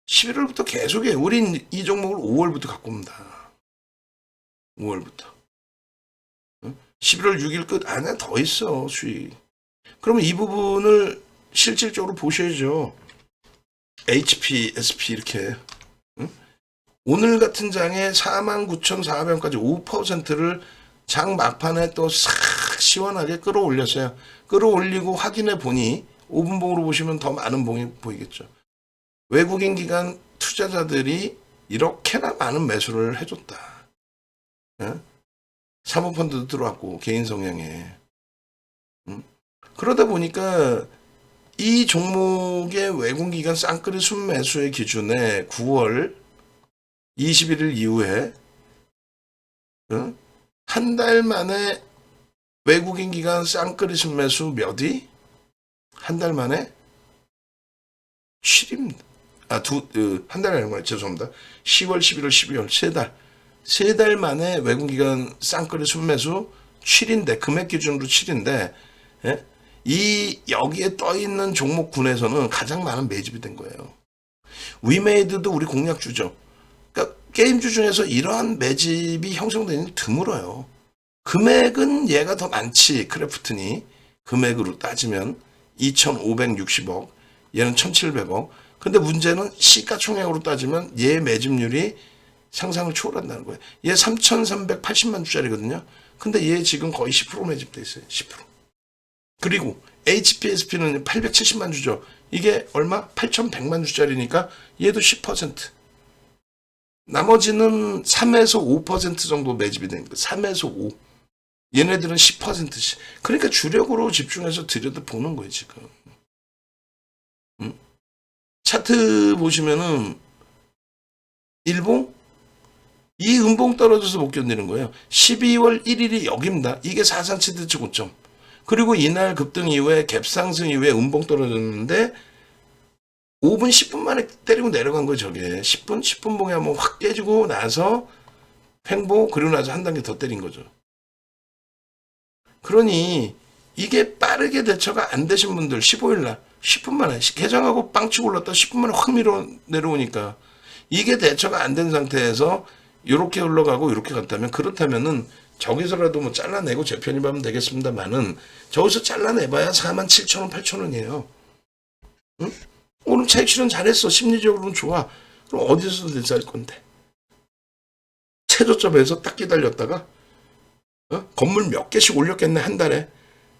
11월부터 계속해. 우린 이 종목을 5월부터 갖고 옵니다. 5월부터. 11월 6일 끝 안에 더 있어 수익. 그러면 이 부분을 실질적으로 보셔야죠. HPSP 이렇게. 오늘 같은 장에 49,400원까지 5%를 장 막판에 또 싹 시원하게 끌어올렸어요. 끌어올리고 확인해 보니 5분봉으로 보시면 더 많은 봉이 보이겠죠. 외국인 기관 투자자들이 이렇게나 많은 매수를 해줬다. 사모펀드도 들어왔고 개인 성향에. 그러다 보니까 이 종목의 외국인 기관 쌍끌이 순매수의 기준에 9월 21일 이후에 한 달 만에 외국인 기관 쌍끌이 순매수 몇이? 한 달 만에 7입니다. 한 달이 아니고 죄송합니다. 10월, 11월, 12월 세 달 만에 외국기관 쌍끌이 순매수 7인데 금액 기준으로 7인데 이 여기에 떠 있는 종목군에서는 가장 많은 매집이 된 거예요. 위메이드도 우리 공략주죠. 그러니까 게임주 중에서 이러한 매집이 형성되는 드물어요. 금액은 얘가 더 많지. 크래프트니 금액으로 따지면 2,560억, 얘는 1,700억. 근데 문제는 시가총액으로 따지면 얘 매집률이 상상을 초월한다는 거예요. 얘 3,380만 주짜리거든요. 근데 얘 지금 거의 10% 매집돼 있어요. 10%. 그리고 HPSP는 870만 주죠. 이게 얼마? 8,100만 주짜리니까 얘도 10%. 나머지는 3에서 5% 정도 매집이 되는 거예요. 3에서 5. 얘네들은 10%씩. 그러니까 주력으로 집중해서 들여다보는 거예요, 지금. 차트 보시면은 일봉? 이 음봉 떨어져서 못 견디는 거예요. 12월 1일이 여기입니다. 이게 사상치대치 고점. 그리고 이날 급등 이후에 갭상승 이후에 음봉 떨어졌는데 5분 10분 만에 때리고 내려간 거예요. 저게 10분 봉에 한번 확 깨지고 나서 횡보 그리고 나서 한 단계 더 때린 거죠. 그러니 이게 빠르게 대처가 안 되신 분들 15일날 10분 만에 개장하고 빵 치고 올랐다 10분 만에 확 밀어 내려오니까 이게 대처가 안 된 상태에서 이렇게 흘러가고 이렇게 갔다면 그렇다면은 저기서라도 뭐 잘라내고 재편입하면 되겠습니다만은 저기서 잘라내봐야 47,000원 8,000원이에요. 응? 오늘 차익 실현 잘했어. 심리적으로는 좋아. 그럼 어디서 살 건데? 최저점에서 딱 기다렸다가 건물 몇 개씩 올렸겠네 한 달에.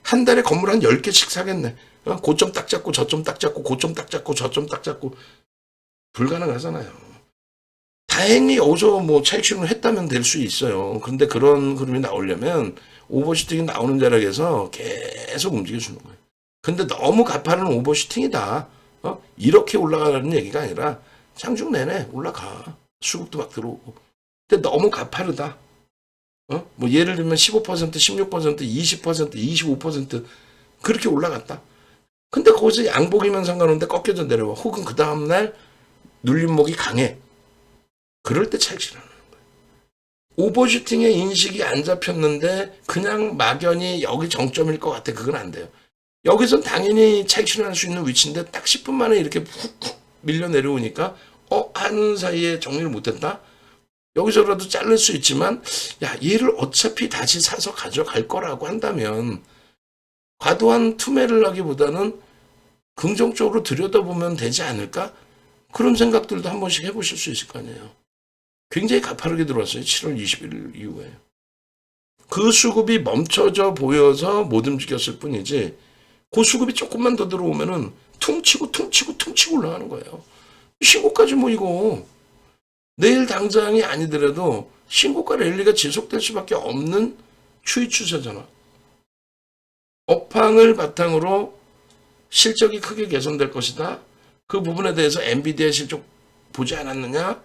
한 달에 건물 한 10개씩 사겠네. 고점 딱 잡고 저점 딱 잡고 고점 딱 잡고 저점 딱 잡고 불가능하잖아요. 다행히 여기서 뭐 차익 실현을 했다면 될 수 있어요. 근데 그런 흐름이 나오려면 오버슈팅이 나오는 자락에서 계속 움직여주는 거예요. 근데 너무 가파른 오버슈팅이다. 이렇게 올라가라는 얘기가 아니라 장중 내내 올라가. 수급도 막 들어오고. 근데 너무 가파르다. 뭐 예를 들면 15%, 16%, 20%, 25% 그렇게 올라갔다. 근데 거기서 양복이면 상관없는데 꺾여져 내려와. 혹은 그 다음날 눌림목이 강해. 그럴 때 차익 실현하는 거예요. 오버슈팅의 인식이 안 잡혔는데 그냥 막연히 여기 정점일 것 같아. 그건 안 돼요. 여기선 당연히 차익 실현할 수 있는 위치인데 딱 10분 만에 이렇게 훅훅 밀려 내려오니까 하는 사이에 정리를 못했다. 여기서라도 자를 수 있지만 야 얘를 어차피 다시 사서 가져갈 거라고 한다면 과도한 투매를 하기보다는 긍정적으로 들여다보면 되지 않을까? 그런 생각들도 한 번씩 해보실 수 있을 거 아니에요. 굉장히 가파르게 들어왔어요. 7월 21일 이후에. 그 수급이 멈춰져 보여서 못 움직였을 뿐이지 그 수급이 조금만 더 들어오면은 퉁치고 올라가는 거예요. 신고가지 뭐 이거. 내일 당장이 아니더라도 신고가 랠리가 지속될 수밖에 없는 추이 추세잖아. 업황을 바탕으로 실적이 크게 개선될 것이다. 그 부분에 대해서 엔비디아 실적 보지 않았느냐?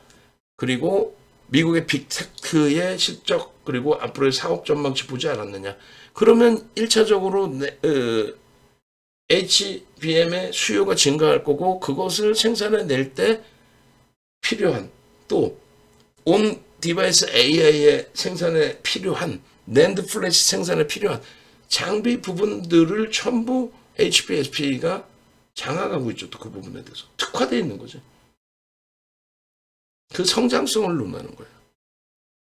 그리고 미국의 빅테크의 실적 그리고 앞으로의 사업 전망치 보지 않았느냐? 그러면 1차적으로 HBM의 수요가 증가할 거고 그것을 생산해 낼 때 필요한 또 온 디바이스 AI의 생산에 필요한 낸드 플래시 생산에 필요한 장비 부분들을 전부 HPSP가 장악하고 있죠. 또 그 부분에 대해서 특화되어 있는 거죠. 그 성장성을 논하는 거예요.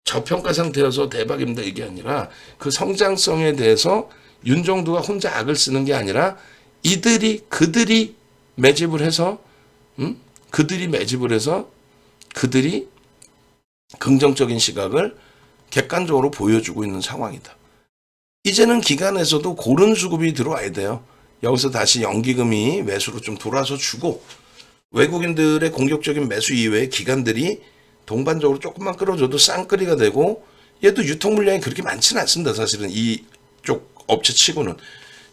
저평가 상태여서 대박입니다 이게 아니라 그 성장성에 대해서 윤정두가 혼자 악을 쓰는 게 아니라 그들이 매집을 해서 그들이 긍정적인 시각을 객관적으로 보여주고 있는 상황이다. 이제는 기관에서도 고른 수급이 들어와야 돼요. 여기서 다시 연기금이 매수로 좀 돌아서 주고 외국인들의 공격적인 매수 이외에 기관들이 동반적으로 조금만 끌어줘도 쌍끌이가 되고 얘도 유통 물량이 그렇게 많지는 않습니다. 사실은 이쪽 업체 치고는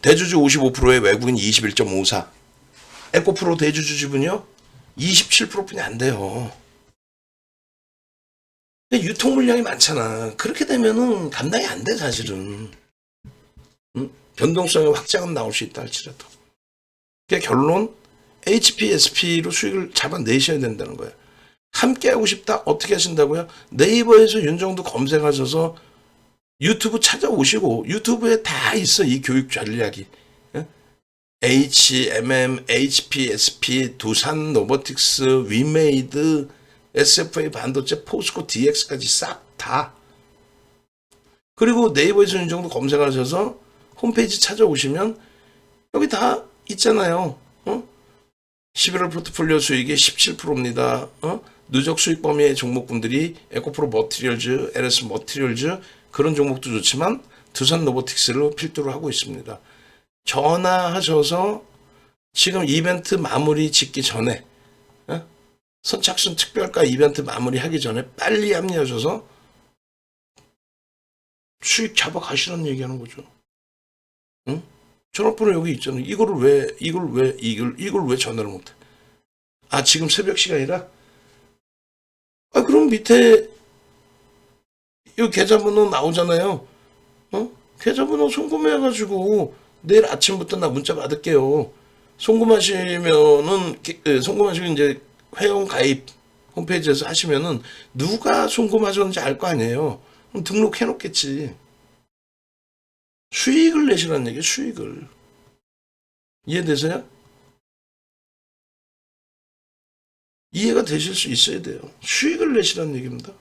대주주 55%에 외국인 21.54 에코프로 대주주 지분이요 27%뿐이 안 돼요. 근데 유통 물량이 많잖아. 그렇게 되면은 감당이 안 돼 사실은. 변동성의 확장은 나올 수 있다 할지라도. 그러니까 결론 HPSP로 수익을 잡아내셔야 된다는 거예요. 함께 하고 싶다? 어떻게 하신다고요? 네이버에서 윤정두 검색하셔서 유튜브 찾아오시고 유튜브에 다 있어 이 교육 전략이. HMM, HPSP, 두산 로보틱스, 위메이드, SFA 반도체, 포스코 DX까지 싹 다. 그리고 네이버에서 윤정두 검색하셔서 홈페이지 찾아오시면 여기 다 있잖아요. 11월 포트폴리오 수익이 17%입니다. 누적 수익 범위의 종목군들이 에코프로 머티리얼즈, LS 머티리얼즈 그런 종목도 좋지만 두산 로보틱스를 필두로 하고 있습니다. 전화하셔서 지금 이벤트 마무리 짓기 전에 선착순 특별가 이벤트 마무리하기 전에 빨리 합류하셔서 수익 잡아가시라는 얘기하는 거죠. 응? 전화번호 여기 있잖아요. 이걸 왜 전화를 못해? 아, 지금 새벽 시간이라? 아, 그럼 밑에 이 계좌번호 나오잖아요. 계좌번호 송금해가지고 내일 아침부터 나 문자 받을게요. 송금하시면 이제 회원 가입 홈페이지에서 하시면은 누가 송금하셨는지 알 거 아니에요. 그럼 등록해 놓겠지. 수익을 내시라는 얘기예요. 수익을. 이해되세요? 이해가 되실 수 있어야 돼요. 수익을 내시라는 얘기입니다.